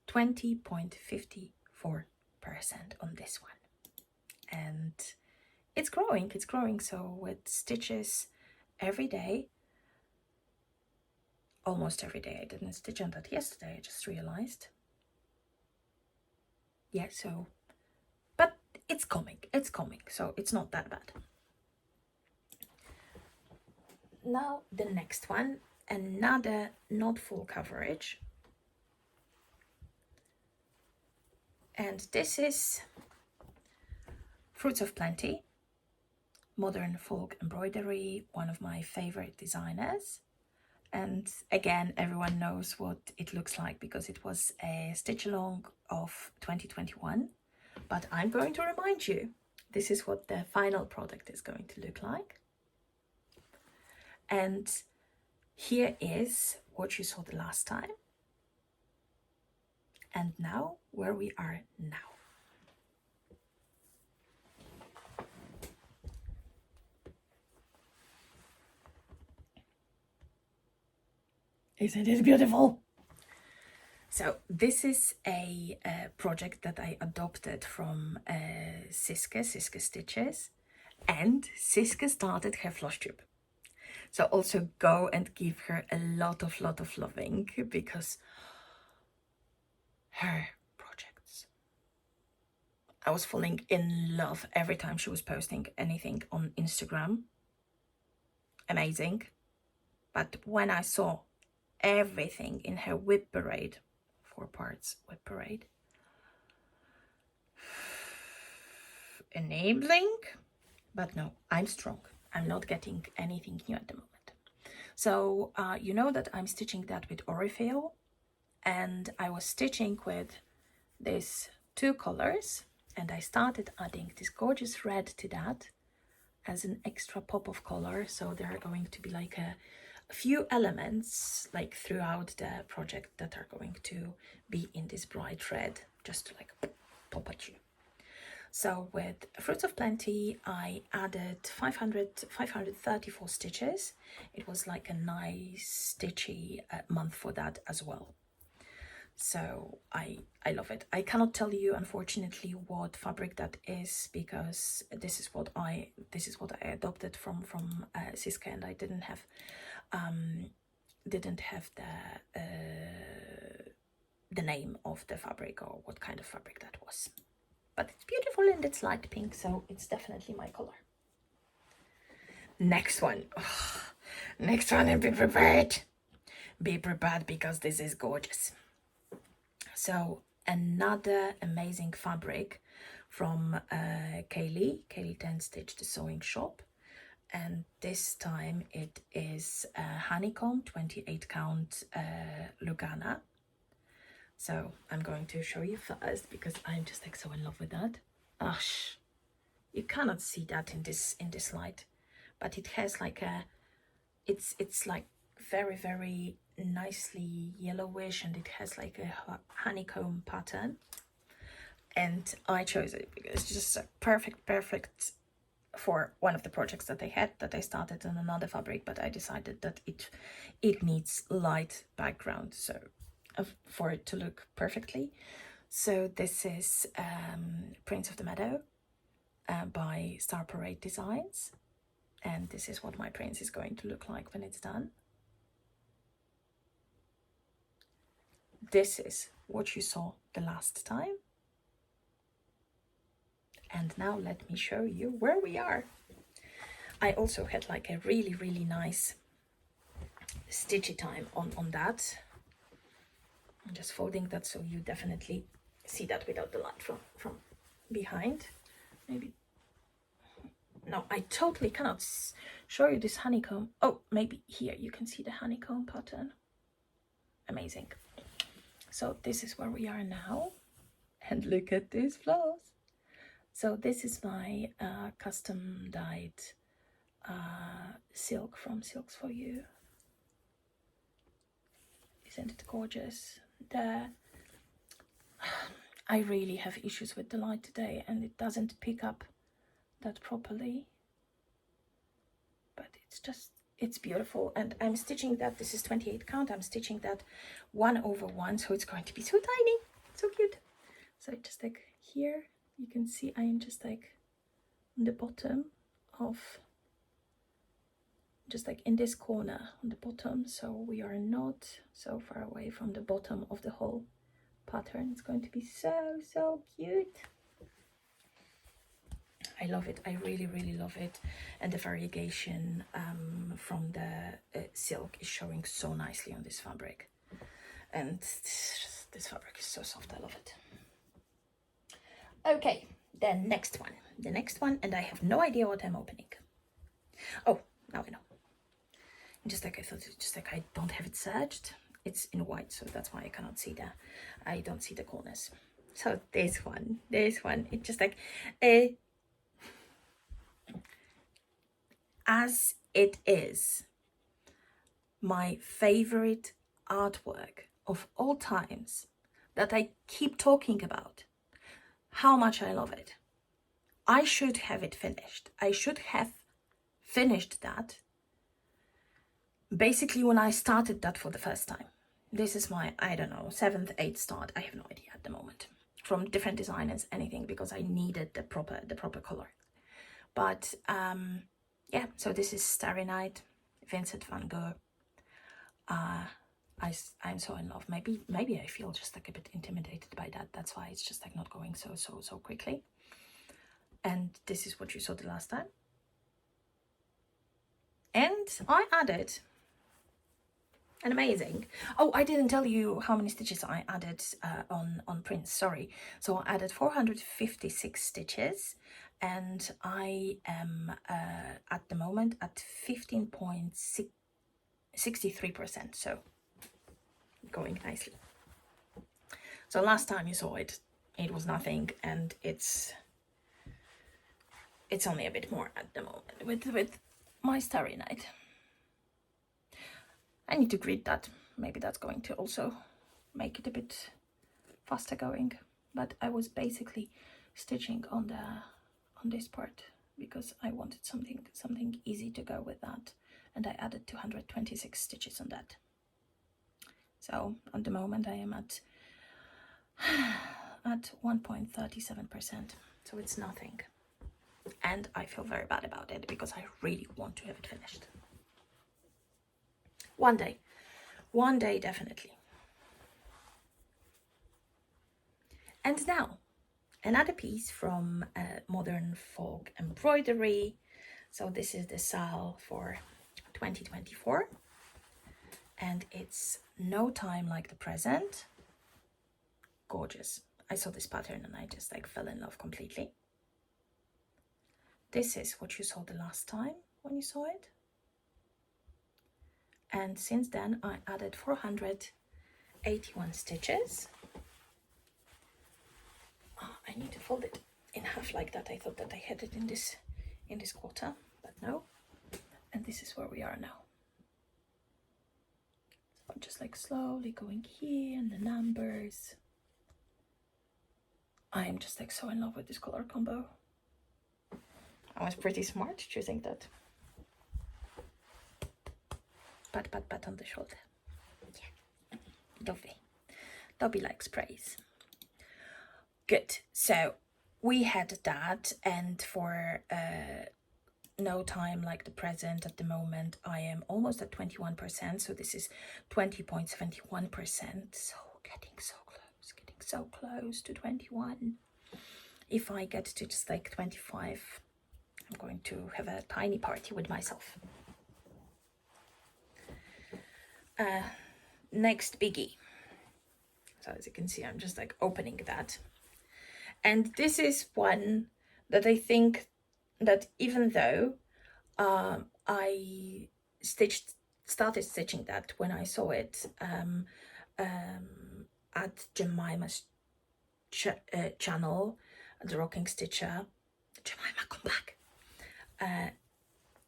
20.54% on this one. And it's growing, so with stitches every day, almost every day. I didn't stitch on that yesterday, I just realized. Yeah, so, but it's coming, so it's not that bad. Now the next one, another not full coverage, and this is Fruits of Plenty modern folk embroidery, one of my favorite designers. And again, everyone knows what it looks like because it was a stitch along of 2021. But I'm going to remind you, this is what the final product is going to look like. And here is what you saw the last time. And now where we are now. Isn't it beautiful? So this is a project that I adopted from Siske Stitches, and Siske started her Flosstube. So also go and give her a lot of loving, because her projects, I was falling in love every time she was posting anything on Instagram. Amazing. But when I saw everything in her WIP Parade, 4 parts WIP Parade, enabling, but no, I'm strong. I'm not getting anything new at the moment. So you know that I'm stitching that with Orifale, and I was stitching with these 2 colors, and I started adding this gorgeous red to that as an extra pop of color. So there are going to be like a few elements like throughout the project that are going to be in this bright red, just to like pop at you. So with Fruits of Plenty, I added 534 stitches. It was like a nice stitchy month for that as well. So I love it. I cannot tell you, unfortunately, what fabric that is, because this is what I adopted from Siske, and I didn't have the name of the fabric or what kind of fabric that was. But it's beautiful and it's light pink, so it's definitely my color. Next one. Oh, next one, and be prepared. Be prepared, because this is gorgeous. So another amazing fabric from Kaylee 10 Stitch, the sewing shop. And this time it is honeycomb 28 count Lugana. So I'm going to show you first, because I'm just like so in love with that. Gosh, you cannot see that in this light, but it has like a, it's like very nicely yellowish, and it has like a honeycomb pattern. And I chose it because it's just a perfect for one of the projects that I had, that I started on another fabric, but I decided that it needs light background, so for it to look perfectly. So this is Prince of the Meadow by Starry Parade Designs, and this is what my prince is going to look like when it's done. This is what you saw the last time. And now let me show you where we are. I also had like a really nice stitchy time on that. I'm just folding that so you definitely see that without the light from behind. Maybe. No, I totally cannot show you this honeycomb. Oh, maybe here you can see the honeycomb pattern. Amazing. So this is where we are now. And look at this floss. So this is my custom dyed silk from Silks for You. Isn't it gorgeous? I really have issues with the light today, and it doesn't pick up that properly. But it's beautiful, and I'm stitching that. This is 28 count. I'm stitching that 1/1, so it's going to be so tiny, so cute. So just like here, you can see I am just like on the bottom of, just like in this corner on the bottom, so we are not so far away from the bottom of the whole pattern. It's going to be so cute. I love it. I really love it. And the variegation from the silk is showing so nicely on this fabric. And this fabric is so soft. I love it. Okay, the next one, and I have no idea what I'm opening. Oh, now I know. Just like I thought, just like I don't have it serged. It's in white, so that's why I cannot see I don't see the corners. So this one, it's just like, as it is my favorite artwork of all times that I keep talking about, how much I love it. I should have it finished. I should have finished that basically when I started that for the first time. This is my, I don't know, 7th, 8th start. I have no idea at the moment. From different designers, anything, because I needed the proper color. But yeah, so this is Starry Night, Vincent van Gogh. I'm so in love. Maybe I feel just like a bit intimidated by that. That's why it's just like not going so quickly. And this is what you saw the last time. And I added an amazing, oh, I didn't tell you how many stitches I added on prints, sorry. So I added 456 stitches, and I am at the moment at 15.63%, so going nicely. So last time you saw it, it was nothing, and it's only a bit more at the moment with my Starry Night. I need to grid that. Maybe that's going to also make it a bit faster going. But I was basically stitching on this part because I wanted something easy to go with that, and I added 226 stitches on that. So at the moment I am at 1.37%. So it's nothing. And I feel very bad about it because I really want to have it finished. One day definitely. And now another piece from Modern Folk Embroidery. So this is the sale for 2024, and it's No Time Like the Present. Gorgeous. I saw this pattern and I just like fell in love completely. This is what you saw the last time when you saw it. And since then I added 481 stitches. Oh, I need to fold it in half like that. I thought that I had it in this quarter, but no. And this is where we are now. So I'm just like slowly going here and the numbers. I am just like so in love with this color combo. I was pretty smart choosing that. Pat on the shoulder. Yeah. Dobby likes praise. Good. So we had that, and for No Time Like the Present at the moment I am almost at 21%, so this is 20.71%. So getting so close to 21. If I get to just like 25, I'm going to have a tiny party with myself. Next biggie. So as you can see, I'm just like opening that. And this is one that I think that even though I started stitching that when I saw it at Jemima's channel, The Rocking Stitcher. Jemima, come back.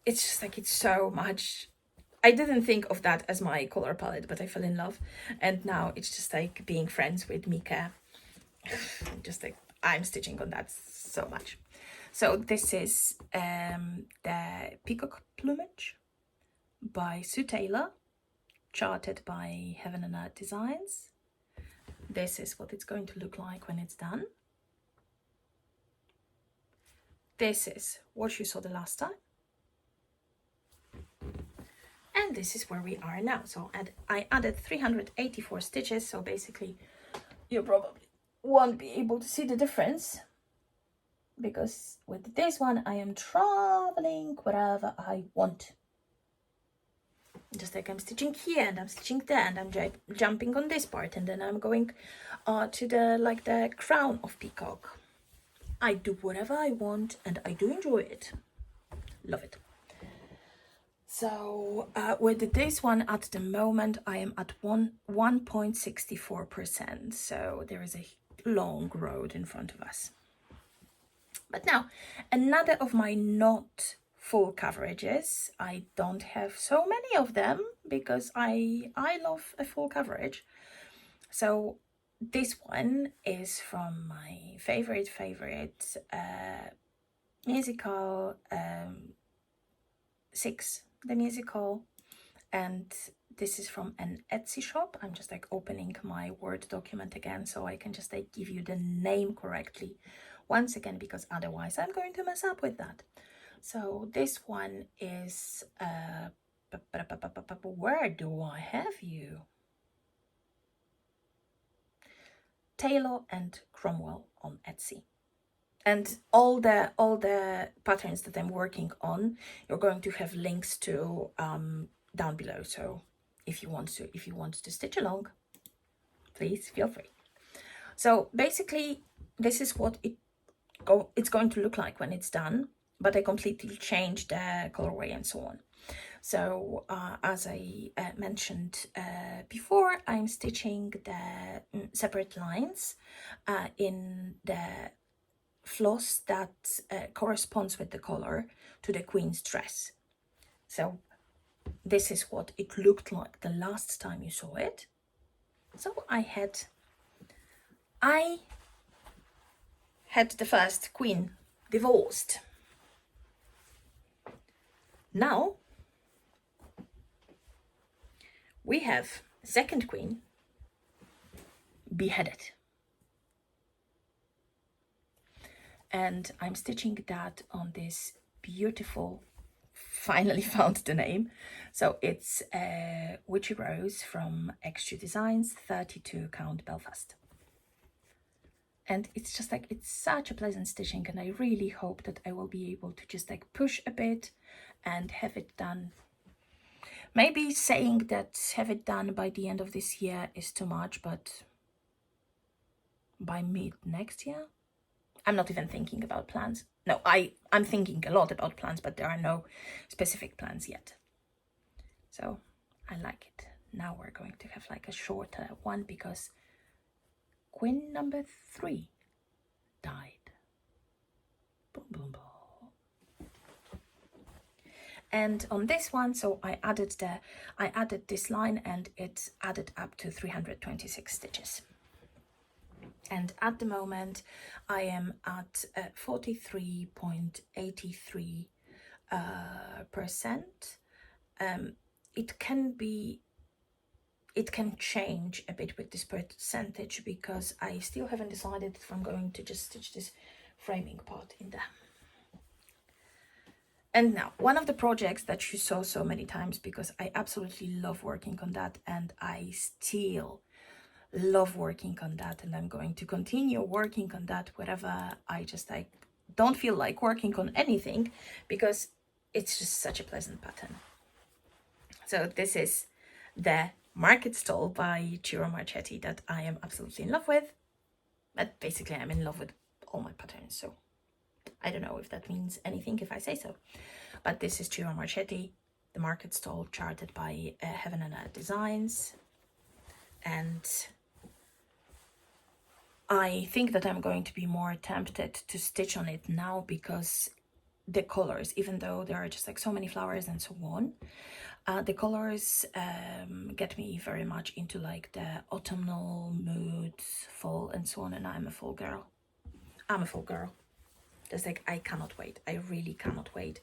It's just like, it's so much. I didn't think of that as my color palette, but I fell in love, and now it's just like being friends with Mika. Just like I'm stitching on that so much. So this is the Peacock Plumage by Sue Taylor, charted by Heaven and Earth Designs. This is what it's going to look like when it's done. This is what you saw the last time. And this is where we are now. So I added 384 stitches, so basically you probably won't be able to see the difference, because with this one I am traveling wherever I want. Just like I'm stitching here and I'm stitching there and I'm jumping on this part, and then I'm going to the crown of peacock. I do whatever I want and I do enjoy it. Love it. So with this one at the moment, I am at 1.64%. So there is a long road in front of us. But now, another of my not full coverages. I don't have so many of them because I love a full coverage. So this one is from my favorite musical, Six, the musical, and this is from an Etsy shop. I'm just like opening my Word document again so I can just like give you the name correctly once again, because otherwise I'm going to mess up with that. So this one is where do I have you? Taylor and Cromwell on Etsy. And all the patterns that I'm working on, you're going to have links to down below. So if you want to stitch along, please feel free. So basically, this is what it's going to look like when it's done. But I completely changed the colorway and so on. So as I mentioned before, I'm stitching the separate lines in the floss that corresponds with the color to the queen's dress. So this is what it looked like the last time you saw it. So I had the first queen divorced. Now we have second queen beheaded. And I'm stitching that on this beautiful, finally found the name. So it's Witchy Rose from Extra Designs, 32 count Belfast. And it's just like, it's such a pleasant stitching, and I really hope that I will be able to just like push a bit and have it done. Maybe saying that have it done by the end of this year is too much, but by mid next year? I'm not even thinking about plans. No, I'm thinking a lot about plans, but there are no specific plans yet. So I like it. Now we're going to have like a shorter one because queen number 3 died. Boom, boom, boom. And on this one, so I added this line and it added up to 326 stitches. And at the moment, I am at 43.83%. It can change a bit with this percentage because I still haven't decided if I'm going to just stitch this framing part in there. And now, one of the projects that you saw so many times, because I absolutely love working on that, and I still love working on that, and I'm going to continue working on that wherever I just like don't feel like working on anything, because it's just such a pleasant pattern. So this is the Market Stall by Ciro Marchetti that I am absolutely in love with. But basically I'm in love with all my patterns, so I don't know if that means anything if I say so. But this is Ciro Marchetti, the Market Stall, charted by Heaven and Earth Designs. And I think that I'm going to be more tempted to stitch on it now because the colors, even though there are just like so many flowers and so on, the colors get me very much into like the autumnal moods, fall and so on, and I'm a fall girl. Just like, I cannot wait. I really cannot wait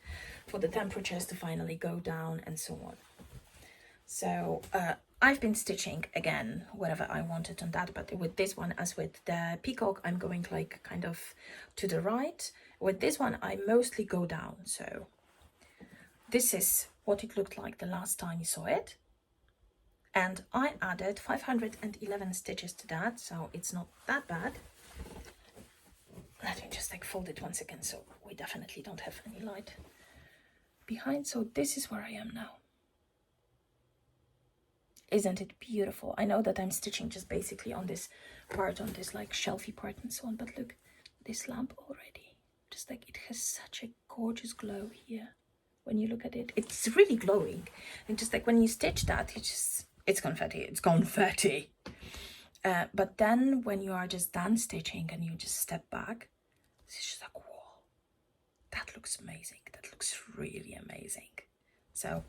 for the temperatures to finally go down and so on. So I've been stitching again whatever I wanted on that, but with this one, as with the peacock, I'm going like kind of to the right. With this one, I mostly go down. So this is what it looked like the last time you saw it. And I added 511 stitches to that, so it's not that bad. Let me just like fold it once again, so we definitely don't have any light behind. So this is where I am now. Isn't it beautiful? I know that I'm stitching just basically on this part, on this like shelfy part and so on, but look, this lamp already, just like it has such a gorgeous glow here. when you look at it. It's really glowing. And just like when you stitch that, it's confetti. It's confetti. But then when you are just done stitching and you just step back, it's just like, whoa, that looks amazing. That looks really amazing. So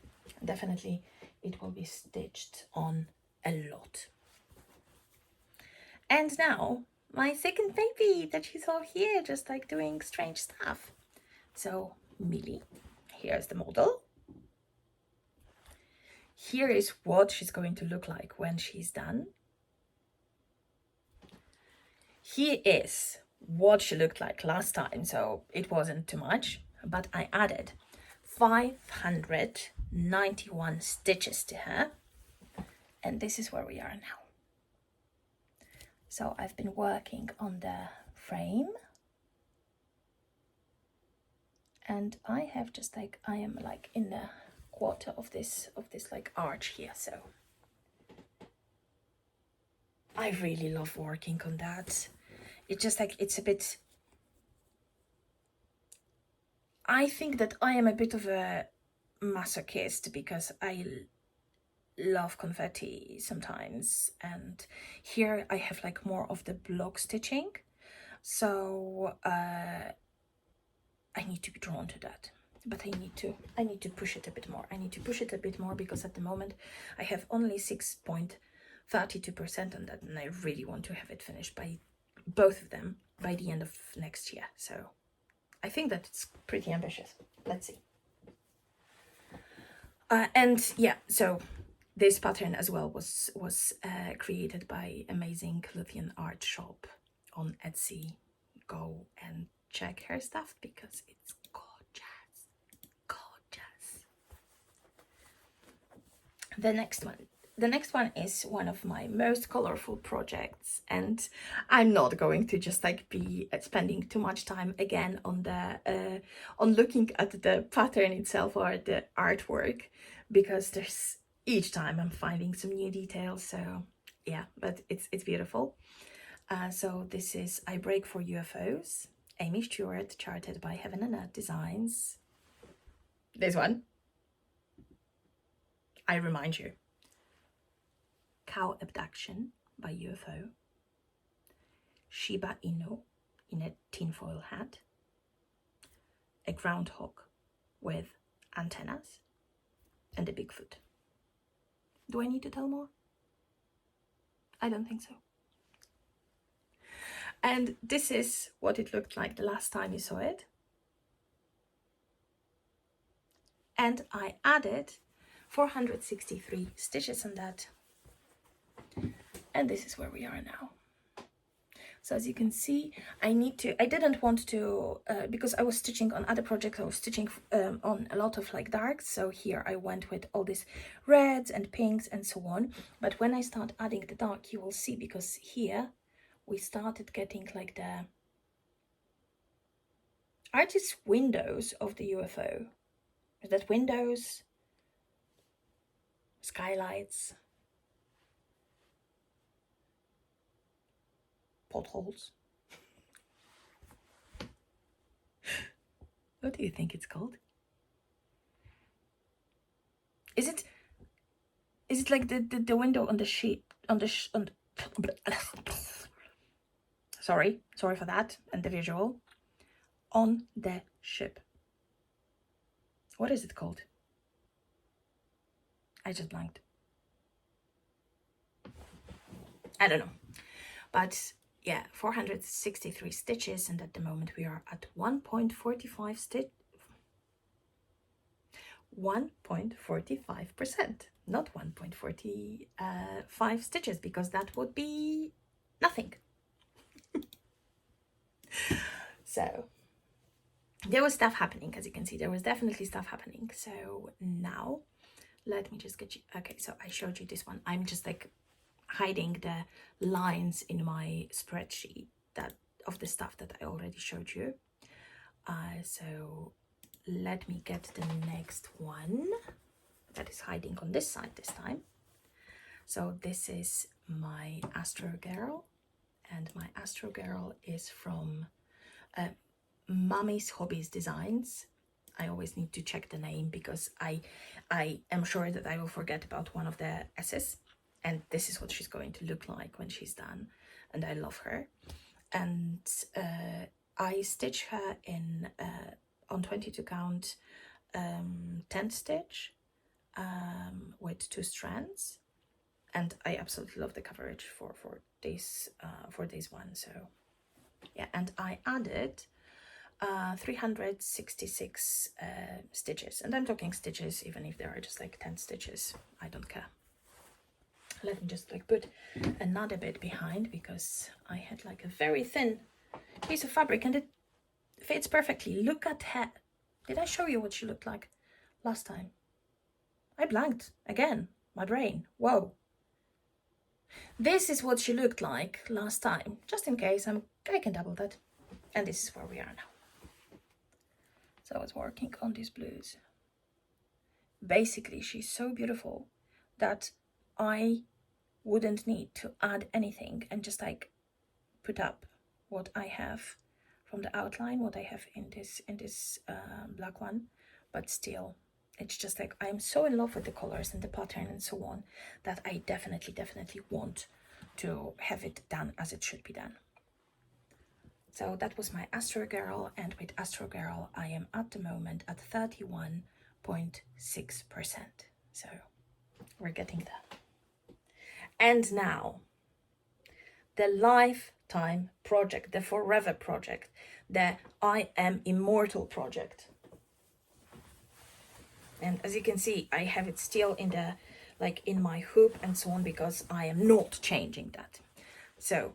definitely it will be stitched on a lot. And now my second baby that you saw here, just like doing strange stuff. So Millie, here's the model. Here is what she's going to look like when she's done. Here is what she looked like last time, so it wasn't too much, but I added 591 stitches to her, and this is where we are now. So I've been working on the frame, and I have just like, I am like in the quarter of this like arch here, so I really love working on that. It's just like, it's a bit, I think that I am a bit of a masochist because I love confetti sometimes, and here I have like more of the block stitching, so I need to be drawn to that, but I need to push it a bit more. I need to push it a bit more because at the moment I have only 6.32% on that, and I really want to have it finished by both of them by the end of next year. So I think that it's pretty ambitious. Let's see. And yeah, so this pattern as well was created by amazing Lithuanian art shop on Etsy. Go and check her stuff because it's gorgeous, gorgeous. The next one is one of my most colorful projects, and I'm not going to just like be spending too much time again on the on looking at the pattern itself or the artwork, because there's each time I'm finding some new details. So yeah, but it's beautiful. So this is I Break for UFOs, Amy Stewart, charted by Heaven and Earth Designs. This one, I remind you. Cow Abduction by UFO, Shiba Inu in a tinfoil hat, a groundhog with antennas, and a Bigfoot. Do I need to tell more? I don't think so. And this is what it looked like the last time you saw it. And I added 463 stitches on that. And this is where we are now. So as you can see, I didn't want to, because I was stitching on other projects, I was stitching on a lot of like darks. So here I went with all these reds and pinks and so on. But when I start adding the dark, you will see, because here we started getting like the artist's windows of the UFO. Is that windows, skylights, potholes? What do you think it's called? Is it like the window on the sheet, sorry for that, and the visual on the ship? What is it called? I just blanked. I don't know. But yeah, 463 stitches, and at the moment we are at 1.45%, not 1.45 stitches, because that would be nothing. So there was stuff happening, as you can see. There was definitely stuff happening. So now let me just get you, okay, so I showed you this one. I'm just like hiding the lines in my spreadsheet that of the stuff that I already showed you. So let me get the next one that is hiding on this side this time. So this is my Astro Girl, and my Astro Girl is from Mommy's Hobbies Designs. I always need to check the name because I am sure that I will forget about one of the S's. And this is what she's going to look like when she's done. And I love her. And I stitch her in on 22 count 10 stitch with 2 strands. And I absolutely love the coverage for this one. So yeah, and I added 366 stitches, and I'm talking stitches even if there are just like 10 stitches, I don't care. Let me just like put another bit behind because I had like a very thin piece of fabric and it fits perfectly. Look at her. Did I show you what she looked like last time? I blanked again, my brain. Whoa. This is what she looked like last time, just in case I can double that. And this is where we are now. So I was working on these blues. Basically, she's so beautiful that I wouldn't need to add anything and just like put up what I have from the outline, what I have in this black one. But still, it's just like I'm so in love with the colors and the pattern and so on that I definitely want to have it done as it should be done. So that was my Astro Girl, and with Astro Girl I am at the moment at 31.6%. So we're getting there. And now the lifetime project, the forever project, the I am immortal project. And as you can see, I have it still in the like in my hoop and so on because I am not changing that. So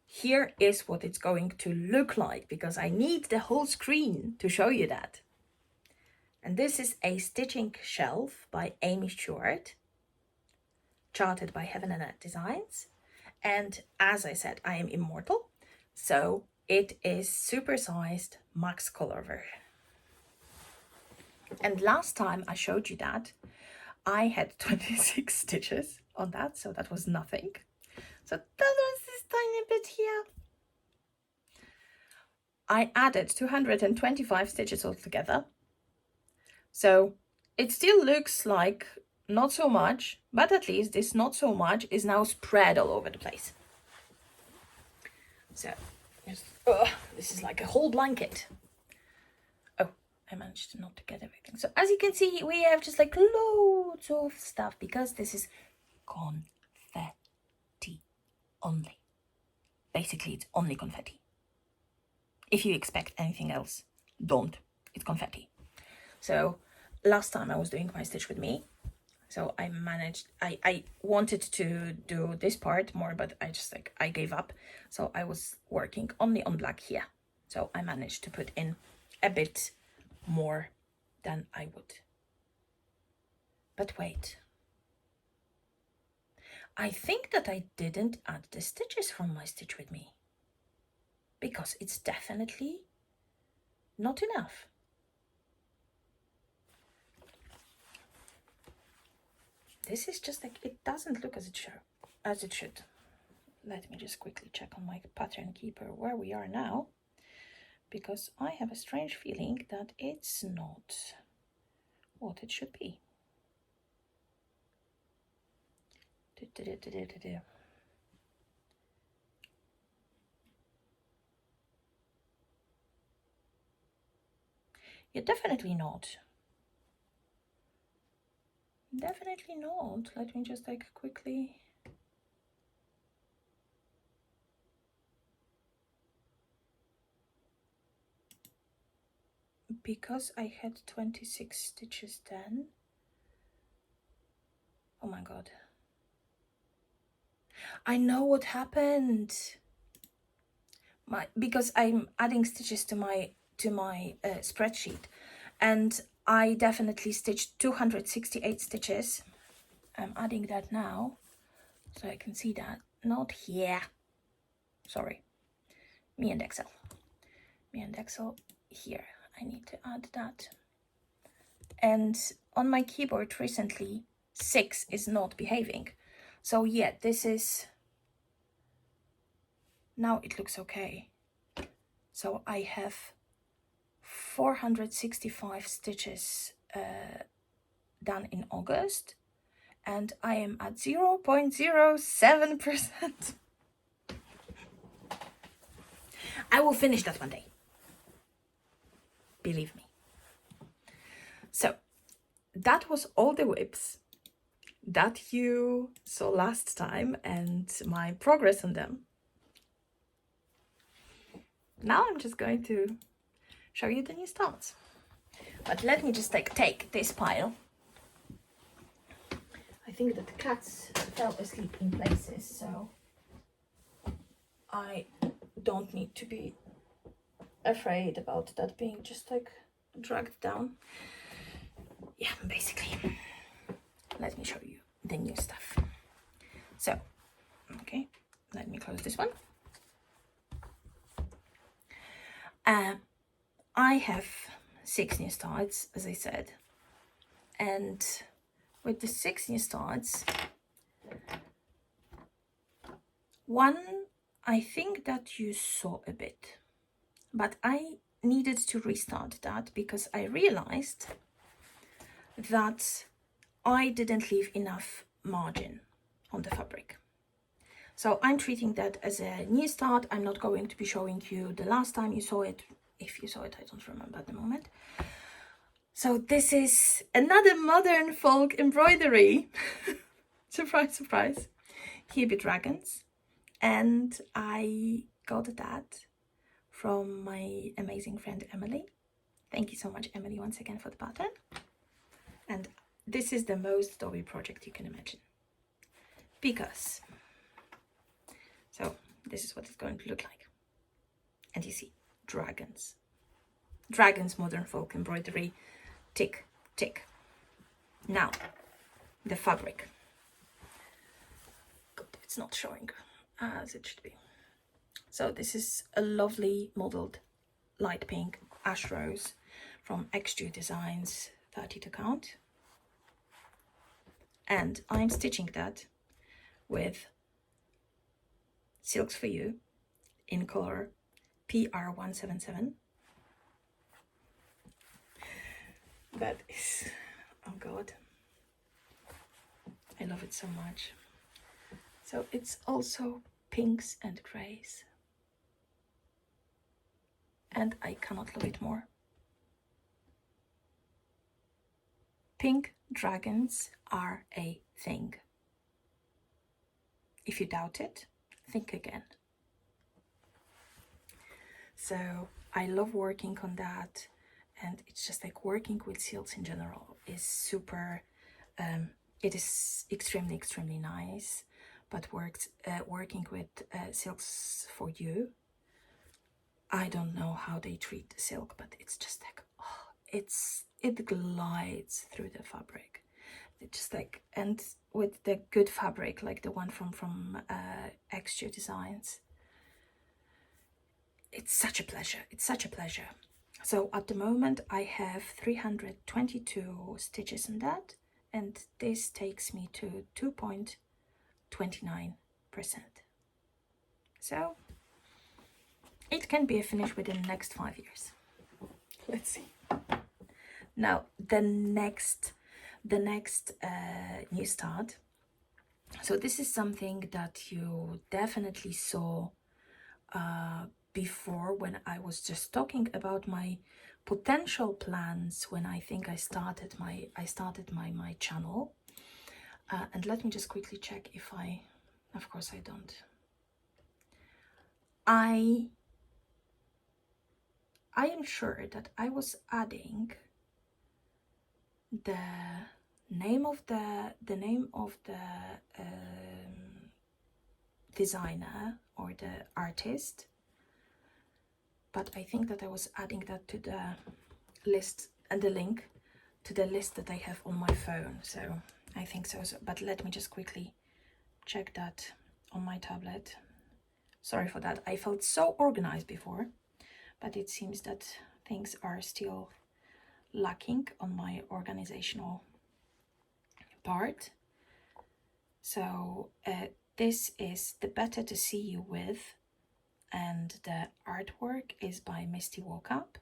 here is what it's going to look like because I need the whole screen to show you that. And this is a stitching shelf by Amy Stewart, charted by Heaven and Earth Designs. And as I said, I am immortal, so it is supersized max color version. And last time I showed you that, I had 26 stitches on that, so that was nothing. So that was this tiny bit here. I added 225 stitches altogether. So it still looks like not so much, but at least this not so much is now spread all over the place. So this is like a whole blanket. Oh, I managed not to get everything. So as you can see, we have just like loads of stuff because this is confetti only. Basically, it's only confetti. If you expect anything else, don't. It's confetti. So last time I was doing my stitch with me, so I managed, I wanted to do this part more, but I gave up. So I was working only on black here. So I managed to put in a bit more than I would. But wait. I think that I didn't add the stitches from my stitch with me, because it's definitely not enough. This is just like, it doesn't look as it should. Let me just quickly check on my pattern keeper where we are now, because I have a strange feeling that it's not what it should be. Yeah, definitely not. Definitely not. Let me just like quickly. Because I had 26 stitches then. Oh my god. I know what happened. Because I'm adding stitches to my spreadsheet, and I definitely stitched 268 stitches. I'm adding that now so I can see that. Not here. Sorry. Me and Excel here. I need to add that. And on my keyboard recently, 6 is not behaving. So yeah, this is, now it looks okay. So I have 465 stitches done in August, and I am at 0.07%. I will finish that one day. Believe me. So that was all the WIPs that you saw last time and my progress on them. Now I'm just going to show you the new starts. But let me just take this pile. I think that the cats fell asleep in places, so I don't need to be afraid about that being just like dragged down. Yeah, basically. Let me show you the new stuff. So, okay, let me close this one. I have 6 new starts, as I said, and with the 6 new starts, one I think that you saw a bit, but I needed to restart that because I realized that I didn't leave enough margin on the fabric. So I'm treating that as a new start. I'm not going to be showing you the last time you saw it. If you saw it, I don't remember at the moment. So this is another modern folk embroidery. Surprise, surprise. Here be dragons. And I got that from my amazing friend Emily. Thank you so much, Emily, once again for the pattern. And this is the most doughy project you can imagine. Because, so this is what it's going to look like. And you see, dragons. Dragons, modern folk embroidery, tick, tick. Now, the fabric. God, it's not showing as it should be. So this is a lovely modeled light pink ash rose from XG Designs 32 count. And I'm stitching that with Silks for You in color PR177. That is, oh God, I love it so much. So it's also pinks and grays. And I cannot love it more. Pink dragons are a thing. If you doubt it, think again. So I love working on that, and it's just like working with silks in general is super, it is extremely nice, but working with Silks for You, I don't know how they treat the silk, but it's just like, oh, it glides through the fabric. It's just like, and with the good fabric, like the one from XG Designs, it's such a pleasure. It's such a pleasure. So at the moment I have 322 stitches in that, and this takes me to 2.29%. So it can be a finish within the next 5 years. Let's see. Now the next new start. So this is something that you definitely saw before, when I was just talking about my potential plans when I think I started my channel. And let me just quickly check if of course I don't. I am sure that I was adding the name of the designer or the artist, but I think that I was adding that to the list and the link to the list that I have on my phone. So I think so. But let me just quickly check that on my tablet. Sorry for that. I felt so organized before, but it seems that things are still lacking on my organizational part. So this is The Better to See You With, and the artwork is by Misty Walkup,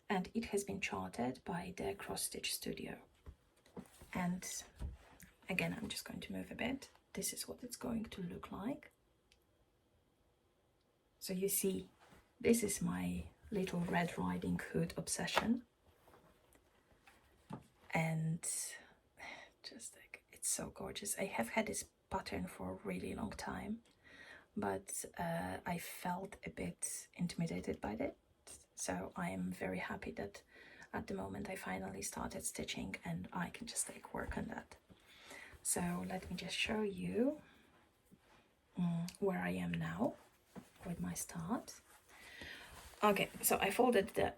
and it has been charted by the Cross Stitch Studio. And again, I'm just going to move a bit. This is what it's going to look like. So you see, this is my little Red Riding Hood obsession. And just like, it's so gorgeous. I have had this pattern for a really long time, but I felt a bit intimidated by it. So I am very happy that at the moment I finally started stitching and I can just like work on that. So let me just show you where I am now with my start. Okay, so I folded the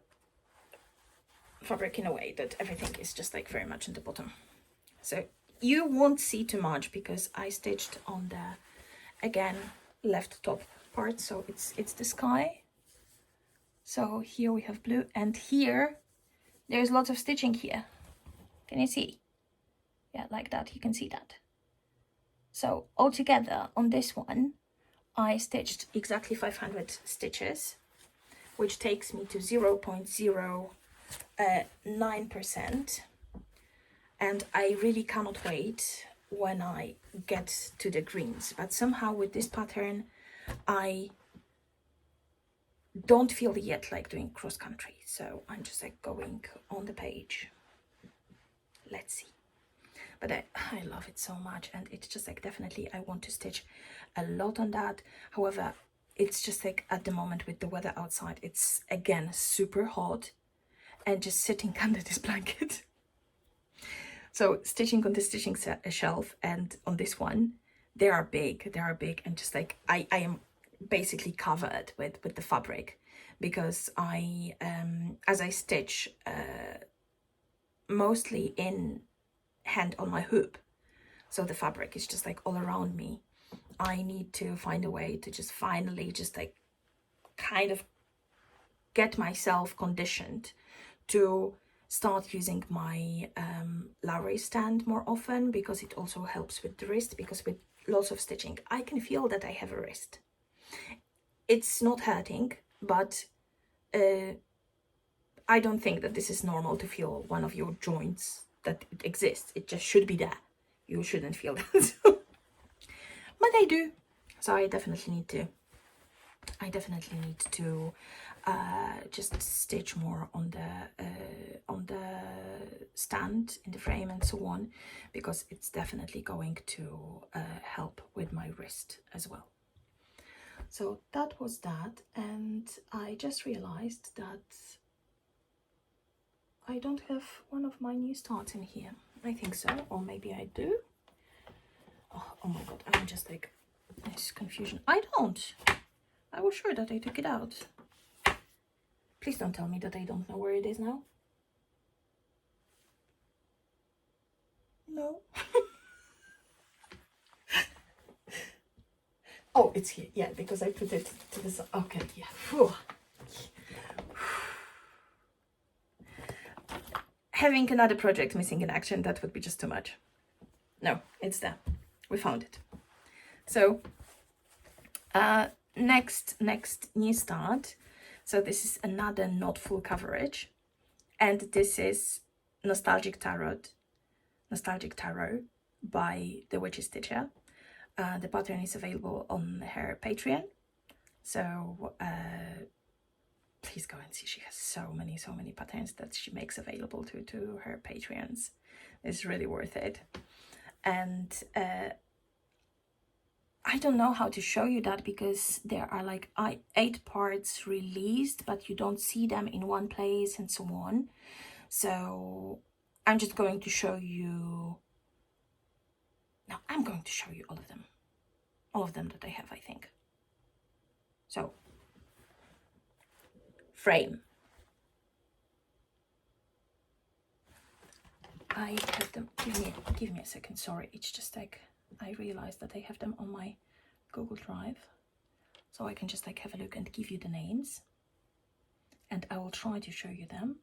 fabric in a way that everything is just like very much in the bottom. So you won't see too much because I stitched on the, again, left top part. So it's the sky. So here we have blue, and here there's lots of stitching here. Can you see? Yeah, like that, you can see that. So altogether on this one, I stitched exactly 500 stitches, which takes me to 0.09%. And I really cannot wait when I get to the greens. But somehow with this pattern, I don't feel yet like doing cross country. So I'm just like going on the page. Let's see. But I love it so much, and it's just like definitely I want to stitch a lot on that. However, it's just like at the moment with the weather outside, it's again super hot, and just sitting under this blanket. So stitching on the stitching shelf and on this one, they are big, and just like I am basically covered with the fabric, because I as I stitch mostly in hand on my hoop, so the fabric is just like all around me. I need to find a way to just finally just like kind of get myself conditioned to start using my Lowry stand more often, because it also helps with the wrist, because with lots of stitching I can feel that I have a wrist. It's not hurting, but I don't think that this is normal to feel one of your joints, that it exists. It just should be there. You shouldn't feel that. But I do. So I definitely need to just stitch more on the stand in the frame and so on, because it's definitely going to help with my wrist as well. So that was that, and I just realized that I don't have one of my new starts in here. I think so, or maybe I do. Oh my god, I'm just like, this confusion. I don't. I was sure that I took it out. Please don't tell me that I don't know where it is now. No. Oh, it's here. Yeah, because I put it to the side. Okay, yeah. Whew. Having another project missing in action, that would be just too much. No, it's there. We found it. So, next new start. So this is another not full coverage, and this is Nostalgic Tarot by the Witchy Stitcher. The pattern is available on her Patreon, so please go and see. She has so many patterns that she makes available to her Patreons. It's really worth it. And I don't know how to show you that, because there are like 8 parts released, but you don't see them in one place and so on. So I'm just going to show you. No, I'm going to show you all of them that I have, I think. So, frame. I have them. Give me a second. Sorry, it's just like I realized that I have them on my Google Drive, so I can just like have a look and give you the names, and I will try to show you them.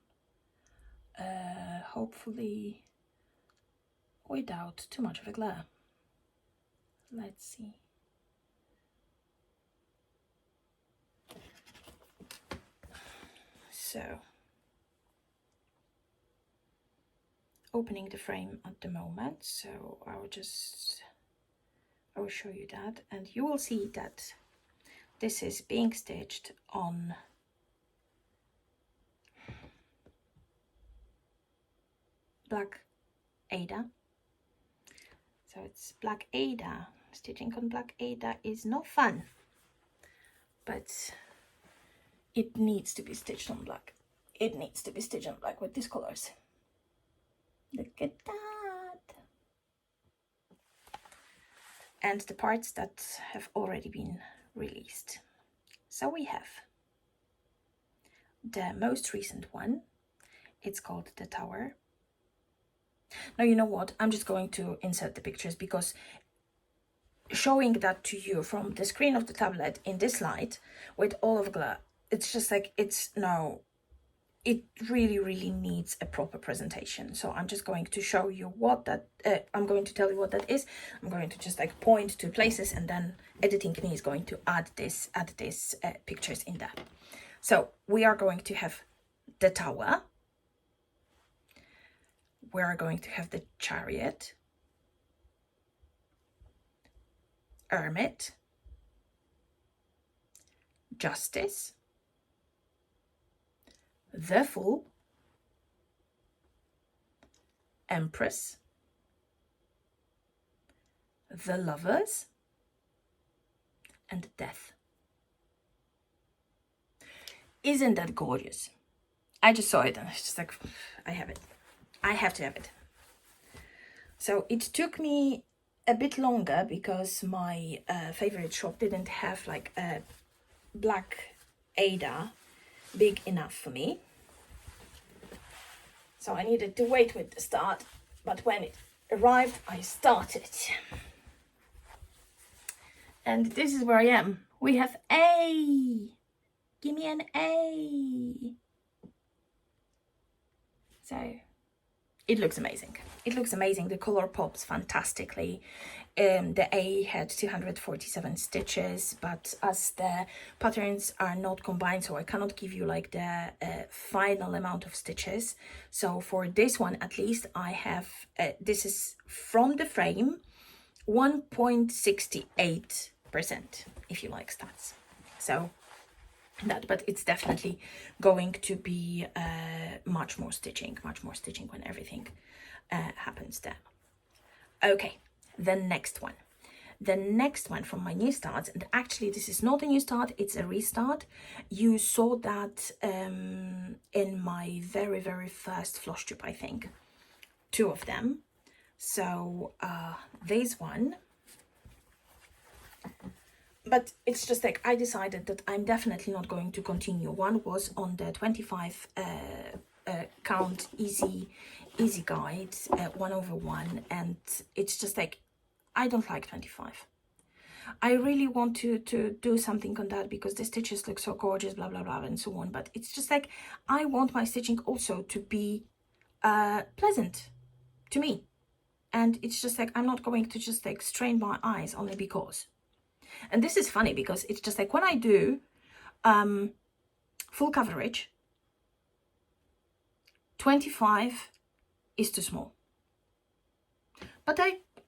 Hopefully without too much of a glare. Let's see. So opening the frame at the moment, so I will show you that, and you will see that this is being stitched on black Ada. So it's black Ada. Stitching on black Ada is not fun, but it needs to be stitched on black. It needs to be stitched on black with these colors. Look at that. And the parts that have already been released. So we have the most recent one. It's called the Tower. Now, you know what? I'm just going to insert the pictures, because showing that to you from the screen of the tablet in this light with all of glare, it's just like, it really needs a proper presentation. So I'm just going to show you what that, I'm going to tell you what that is. I'm going to just like point to places, and then editing me is going to add this pictures in there. So we are going to have the Tower. We are going to have the Chariot, Hermit, Justice, the Fool, Empress, the Lovers, and Death. Isn't that gorgeous? I just saw it and it's just like, I have it. I have to have it. So it took me a bit longer because my favorite shop didn't have like a black Ada big enough for me. So I needed to wait with the start, but when it arrived, I started. And this is where I am. We have A. Give me an A. So it looks amazing. It looks amazing. The color pops fantastically. The A had 247 stitches, but as the patterns are not combined, so I cannot give you like the final amount of stitches. So for this one, at least, I have, this is from the frame, 1.68%, if you like stats. So that, but it's definitely going to be much more stitching when everything happens there. Okay, the next one from my new starts, and actually this is not a new start, it's a restart. You saw that in my very first Flosstube, I think, 2 of them. So this one, but it's just like I decided that I'm definitely not going to continue. One was on the 25 count easy guide, 1/1, and it's just like I don't like 25. I really want to do something on that because the stitches look so gorgeous, blah blah blah, and so on. But it's just like I want my stitching also to be pleasant to me, and it's just like I'm not going to just like strain my eyes only because. And this is funny because it's just like when I do full coverage, 25 is too small. But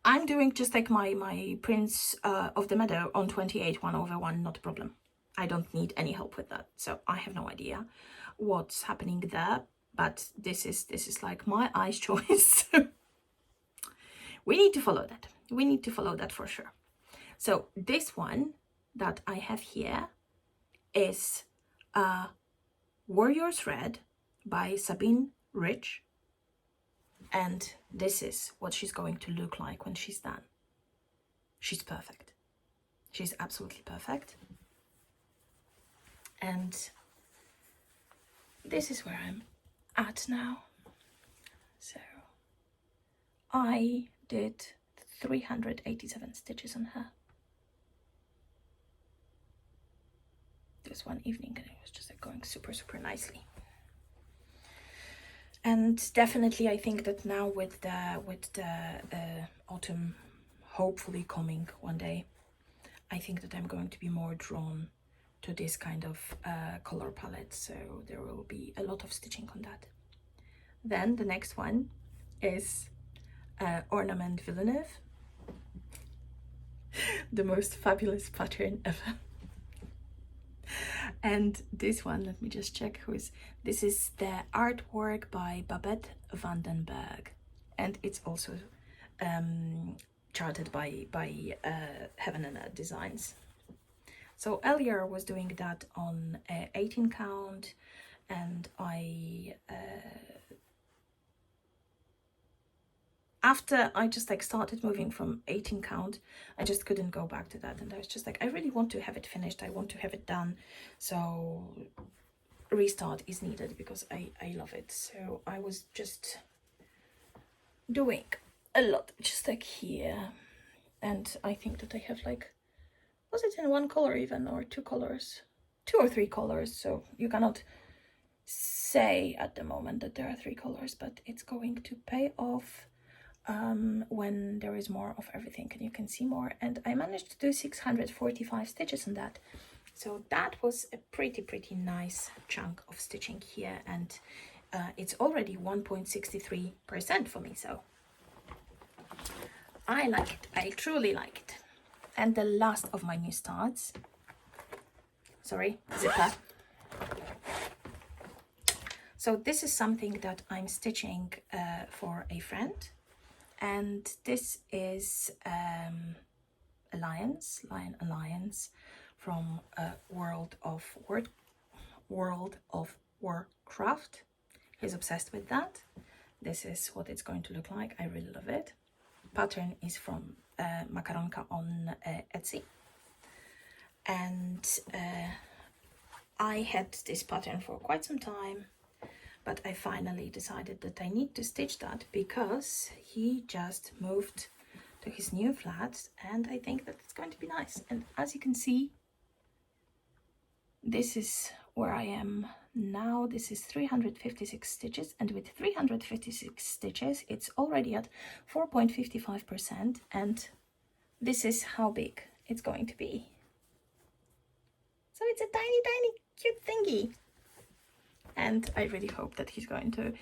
I'm doing just like my Prince of the Meadow on 28 1/1, not a problem. I don't need any help with that. So I have no idea what's happening there, but this is like my eyes choice. We need to follow that. We need to follow that for sure. So this one that I have here is Warrior's Red by Sabine Rich. And this is what she's going to look like when she's done. She's perfect. She's absolutely perfect. And this is where I'm at now. So I did 387 stitches on her. This one evening, and it was just like going super nicely. And definitely I think that now with the autumn hopefully coming one day, I think that I'm going to be more drawn to this kind of color palette, so there will be a lot of stitching on that. Then the next one is Ornament Villeneuve, the most fabulous pattern ever. And this one, let me just check this is the artwork by Babette Vandenberg, and it's also charted by Heaven and Earth Designs. So Earlier was doing that on 18 count, and after I just like started moving from 18 count, I just couldn't go back to that, and I was just like, I really want to have it finished, I want to have it done, so restart is needed because I love it. So I was just doing a lot, just like here, and I think that I have like, was it in one color even, or two colors, 2 or 3 colors, so you cannot say at the moment that there are 3 colors, but it's going to pay off when there is more of everything and you can see more. And I managed to do 645 stitches on that, so that was a pretty nice chunk of stitching here, and it's already 1.63% for me, so I like it, I truly like it. And the last of my new starts, sorry, zipper. So this is something that I'm stitching for a friend, and this is Lion Alliance from World of Warcraft. He's obsessed with that. This is what it's going to look like. I really love it. Pattern is from Makaronka on Etsy, and I had this pattern for quite some time, but I finally decided that I need to stitch that because he just moved to his new flat, and I think that it's going to be nice. And as you can see, this is where I am now. This is 356 stitches, and with 356 stitches it's already at 4.55%, and this is how big it's going to be. So it's a tiny cute thingy, and I really hope that he's going to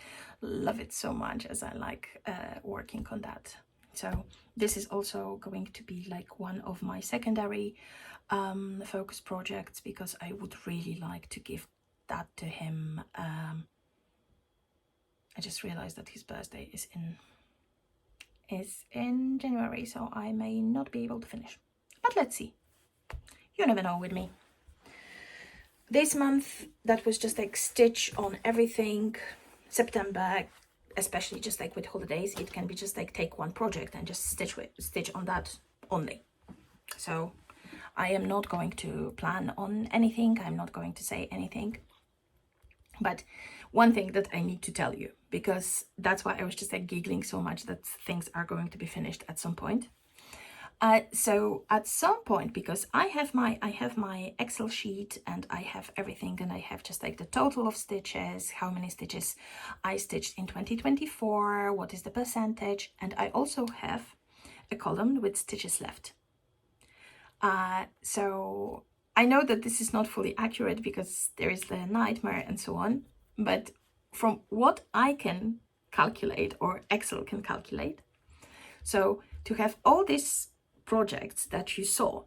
love it so much as I like working on that. So this is also going to be like one of my secondary focus projects, because I would really like to give that to him. I just realized that his birthday is in January, so I may not be able to finish, but let's see. You never know with me. This month, that was just like stitch on everything. September, especially just like with holidays, it can be just like take one project and just stitch on that only. So I am not going to plan on anything, I'm not going to say anything. But one thing that I need to tell you, because that's why I was just like giggling so much that things are going to be finished at some point. So at some point, because I have my Excel sheet and I have everything, and I have just like the total of stitches, how many stitches I stitched in 2024, what is the percentage, and I also have a column with stitches left. So I know that this is not fully accurate because there is the Knightmare and so on, but from what I can calculate, or Excel can calculate, so to have all these projects that you saw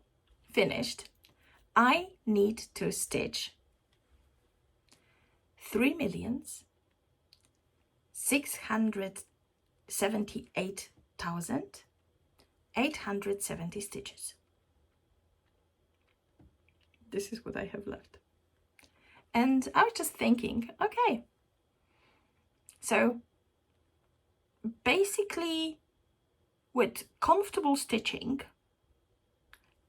finished, I need to stitch 3,678,870 stitches. This is what I have left. And I was just thinking, okay, so basically with comfortable stitching,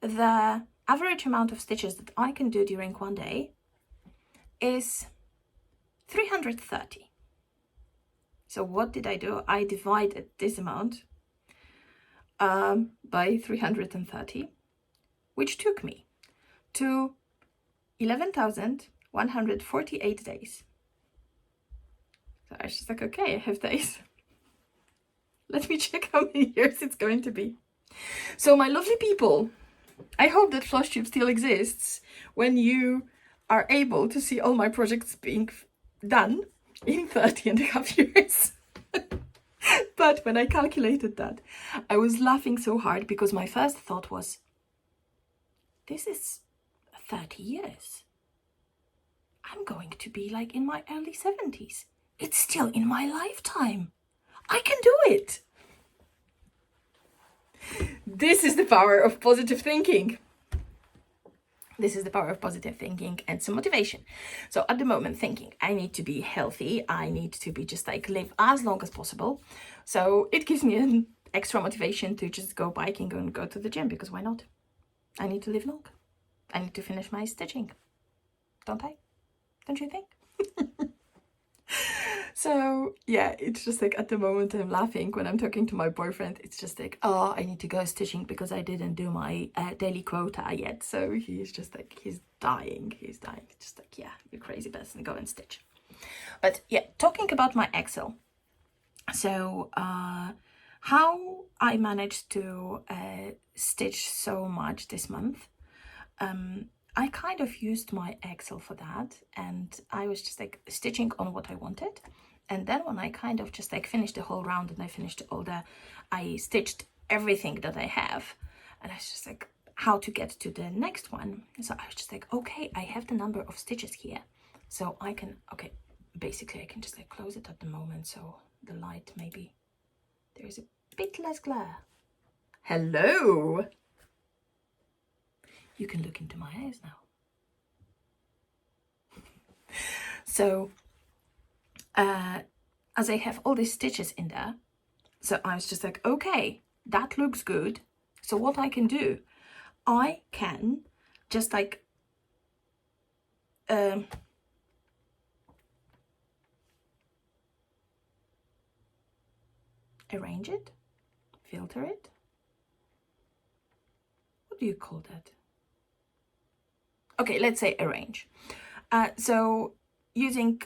the average amount of stitches that I can do during one day is 330. So what did I do? I divided this amount by 330, which took me to 11,148 days. So I was just like, okay, I have days. Let me check how many years it's going to be. So my lovely people, I hope that Flosstube still exists when you are able to see all my projects being done in 30 and a half years. But when I calculated that, I was laughing so hard because my first thought was, this is 30 years. I'm going to be like in my early 70s. It's still in my lifetime. I can do it. This is the power of positive thinking. This is the power of positive thinking and some motivation. So at the moment thinking, I need to be healthy. I need to be just like live as long as possible. So it gives me an extra motivation to just go biking and go to the gym, because why not? I need to live long. I need to finish my stitching. Don't I? Don't you think? So yeah, it's just like at the moment I'm laughing when I'm talking to my boyfriend. It's just like, oh, I need to go stitching because I didn't do my daily quota yet. So he's just like, he's dying. Just like, yeah, you crazy person, go and stitch. But yeah, talking about my Excel. So how I managed to stitch so much this month. I kind of used my Excel for that, and I was just like stitching on what I wanted. And then when I kind of just like finished the whole round and I finished I stitched everything that I have, and I was just like, how to get to the next one. So I was just like, okay, I have the number of stitches here. So I can, okay, basically I can just like close it at the moment. So the light, maybe there is a bit less glare. Hello. You can look into my eyes now. So as I have all these stitches in there, so I was just like, okay, that looks good. So what I can do, I can just like arrange it, filter it. What do you call that? Okay, let's say arrange. So using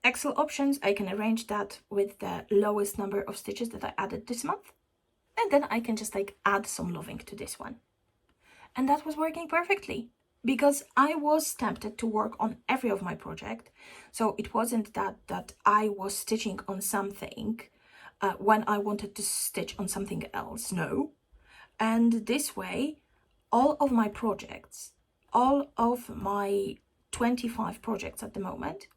Excel options, I can arrange that with the lowest number of stitches that I added this month. And then I can just like add some loving to this one. And that was working perfectly, because I was tempted to work on every of my project. So it wasn't that I was stitching on something when I wanted to stitch on something else. No. And this way, all of my projects, all of my 25 projects at the moment,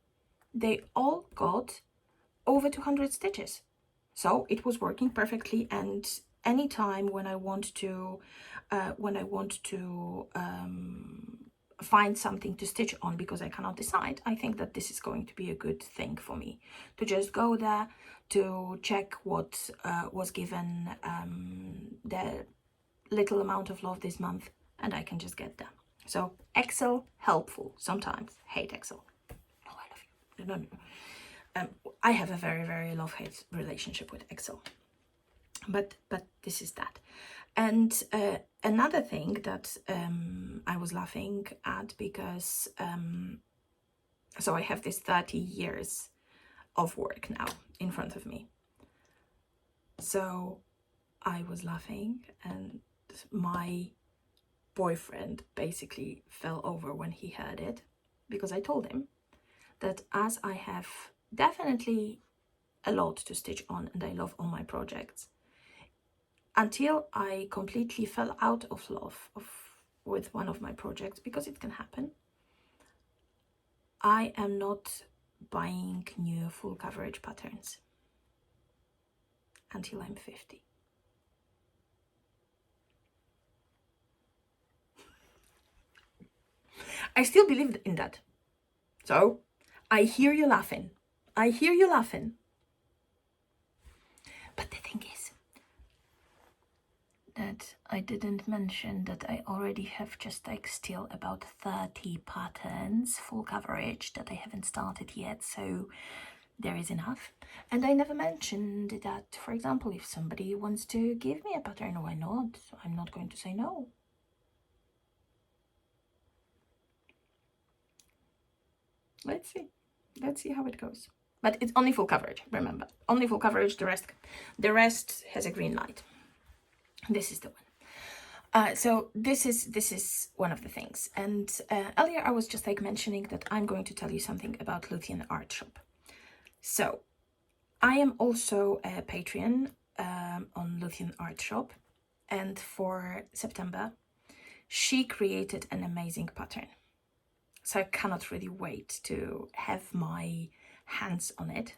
they all got over 200 stitches. So it was working perfectly. And anytime when I want to find something to stitch on because I cannot decide, I think that this is going to be a good thing for me to just go there to check what was given the little amount of love this month, and I can just get there. So Excel, helpful. Sometimes hate Excel. No, I love you. No. I have a very, very love-hate relationship with Excel. But this is that. And another thing that I was laughing at, because so I have this 30 years of work now in front of me. So I was laughing, and my boyfriend basically fell over when he heard it, because I told him that as I have definitely a lot to stitch on and I love all my projects, until I completely fell out of love with one of my projects, because it can happen, I am not buying new full coverage patterns until I'm 50. I still believe in that. So I hear you laughing. I hear you laughing. But the thing is that I didn't mention that I already have just like still about 30 patterns full coverage that I haven't started yet. So there is enough. And I never mentioned that, for example, if somebody wants to give me a pattern, why not? I'm not going to say no. Let's see how it goes. But it's only full coverage, remember. Only full coverage, the rest has a green light. This is the one. So this is one of the things. And earlier I was just like mentioning that I'm going to tell you something about Luthean Art Shop. So I am also a Patreon on Luthean Art Shop, and for September she created an amazing pattern. So I cannot really wait to have my hands on it.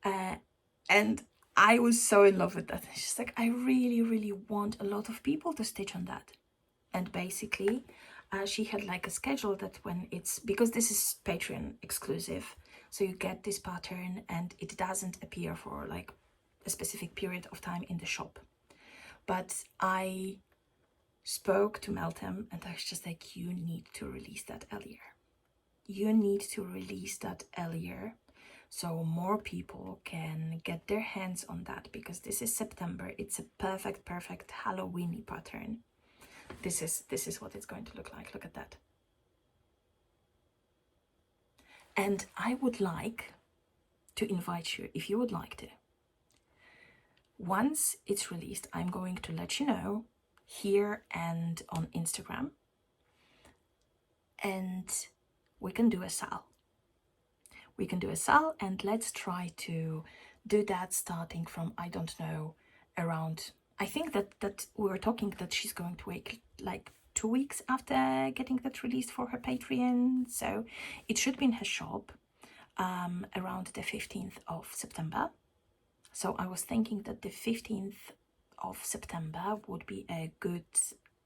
And I was so in love with that. It's just like, I really, really want a lot of people to stitch on that. And basically, she had like a schedule that when it's, because this is Patreon exclusive, so you get this pattern and it doesn't appear for like a specific period of time in the shop. But I spoke to Meltem and I was just like, you need to release that earlier. You need to release that earlier so more people can get their hands on that, because this is September. It's a perfect Halloweeny pattern. This is what it's going to look like. Look at that. And I would like to invite you, if you would like to. Once it's released, I'm going to let you know here and on Instagram. And we can do a sale. We can do a sale, and let's try to do that starting from, I don't know, around, I think that we were talking that she's going to wait like 2 weeks after getting that released for her Patreon. So it should be in her shop around the 15th of September. So I was thinking that the 15th of September would be a good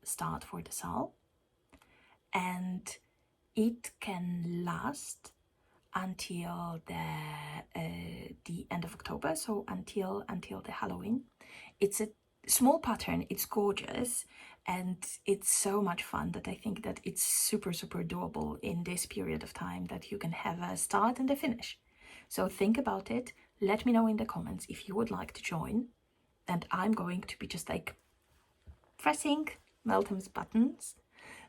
start for the sale. And it can last until the end of October, so until the Halloween. It's a small pattern, it's gorgeous, and it's so much fun that I think that it's super doable in this period of time, that you can have a start and a finish. So think about it, let me know in the comments if you would like to join, and I'm going to be just like pressing Meltem's buttons.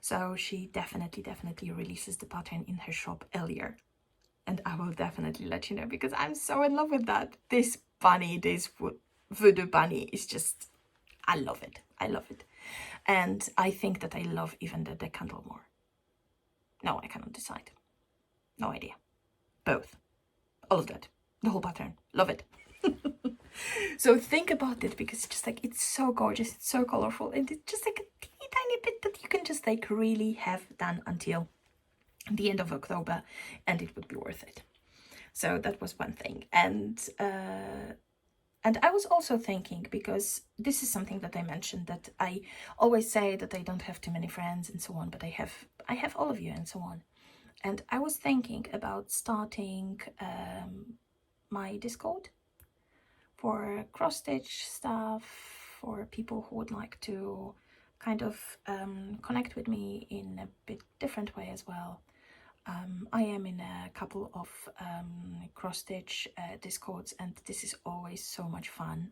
So she definitely releases the pattern in her shop earlier. And I will definitely let you know, because I'm so in love with that. This bunny, this voodoo bunny is just, I love it. I love it. And I think that I love even the candle more. No, I cannot decide. No idea. Both. All of that. The whole pattern. Love it. So think about it, because it's just like, it's so gorgeous. It's so colorful. And it's just like a teeny tiny bit that you can just like really have done until the end of October, and it would be worth it. So that was one thing. And I was also thinking, because this is something that I mentioned, that I always say that I don't have too many friends and so on, but I have all of you and so on. And I was thinking about starting my Discord for cross stitch stuff, for people who would like to kind of connect with me in a bit different way as well. I am in a couple of cross-stitch Discords, and this is always so much fun.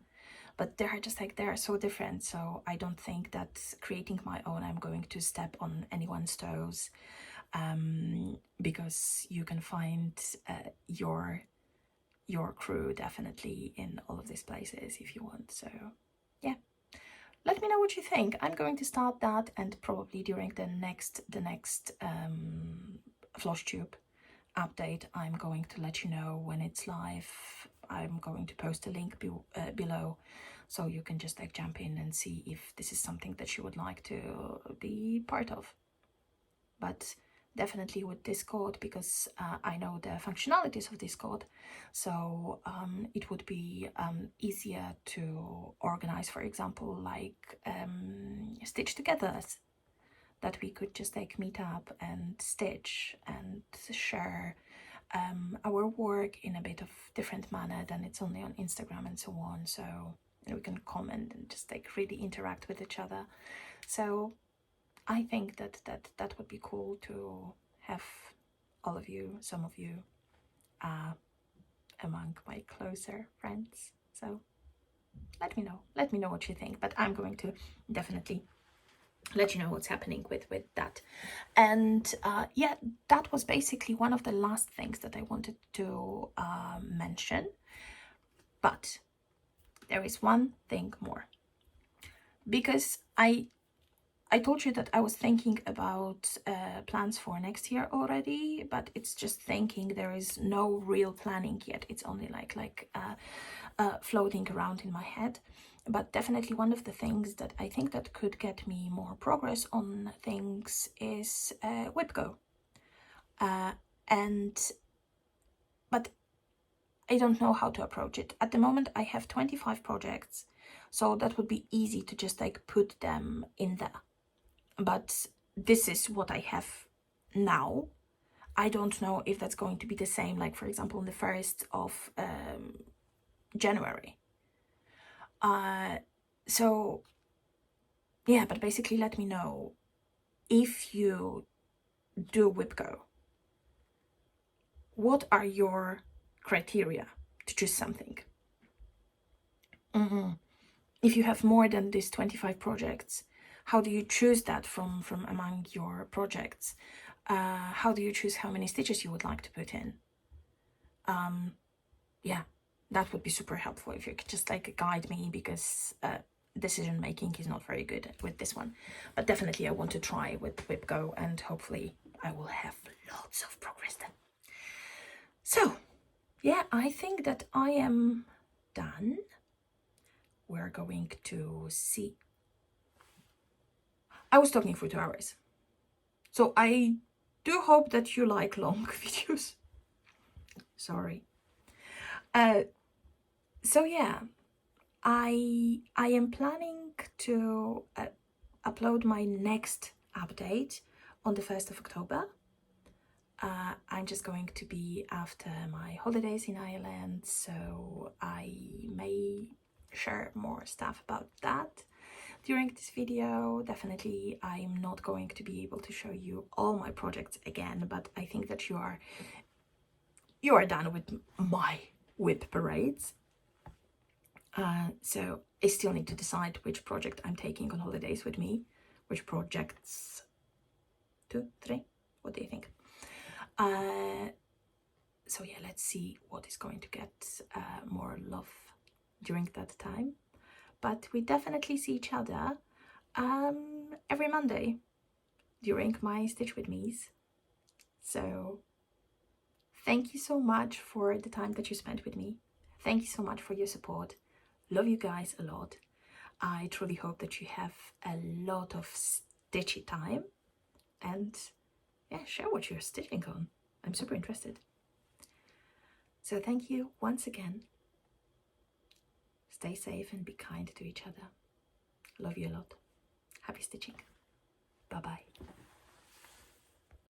But they're just like, they're so different, so I don't think that creating my own, I'm going to step on anyone's toes, because you can find your crew definitely in all of these places if you want. So yeah, let me know what you think. I'm going to start that, and probably during the next Flosstube update, I'm going to let you know when it's live. I'm going to post a link below, so you can just like jump in and see if this is something that you would like to be part of. But definitely with Discord, because I know the functionalities of Discord, so it would be easier to organize, for example, like stitch togethers, that we could just like meet up and stitch and share our work in a bit of different manner than it's only on Instagram and so on. So we can comment and just like really interact with each other. So I think that would be cool to have all of you, some of you, among my closer friends. So let me know what you think. But I'm going to definitely let you know what's happening with that. And yeah, that was basically one of the last things that I wanted to mention. But there is one thing more, because I I told you that I was thinking about plans for next year already, but it's just thinking. There is no real planning yet. It's only like floating around in my head. But definitely one of the things that I think that could get me more progress on things is WIP Go. But I don't know how to approach it. At the moment, I have 25 projects, so that would be easy to just like put them in there. But this is what I have now. I don't know if that's going to be the same, like for example, on the 1st of January. So yeah, but basically let me know if you do WIP Go. What are your criteria to choose something? If you have more than these 25 projects, how do you choose that from among your projects? How do you choose how many stitches you would like to put in? Yeah, that would be super helpful if you could just like guide me, because decision making is not very good with this one. But definitely I want to try with WIP Go, and hopefully I will have lots of progress then. So yeah, I think that I am done. We're going to see. I was talking for 2 hours, so I do hope that you like long videos. Sorry. So yeah, I am planning to upload my next update on the 1st of October. I'm just going to be after my holidays in Ireland, so I may share more stuff about that during this video. Definitely I'm not going to be able to show you all my projects again, but I think that you are done with my WIP parades. So I still need to decide which project I'm taking on holidays with me. Which projects? 2, 3? What do you think? So yeah, let's see what is going to get more love during that time. But we definitely see each other every Monday during my Stitch With Me's. So thank you so much for the time that you spent with me. Thank you so much for your support. Love you guys a lot. I truly hope that you have a lot of stitchy time, and yeah, share what you're stitching on. I'm super interested. So thank you once again. Stay safe and be kind to each other. Love you a lot. Happy stitching. Bye bye.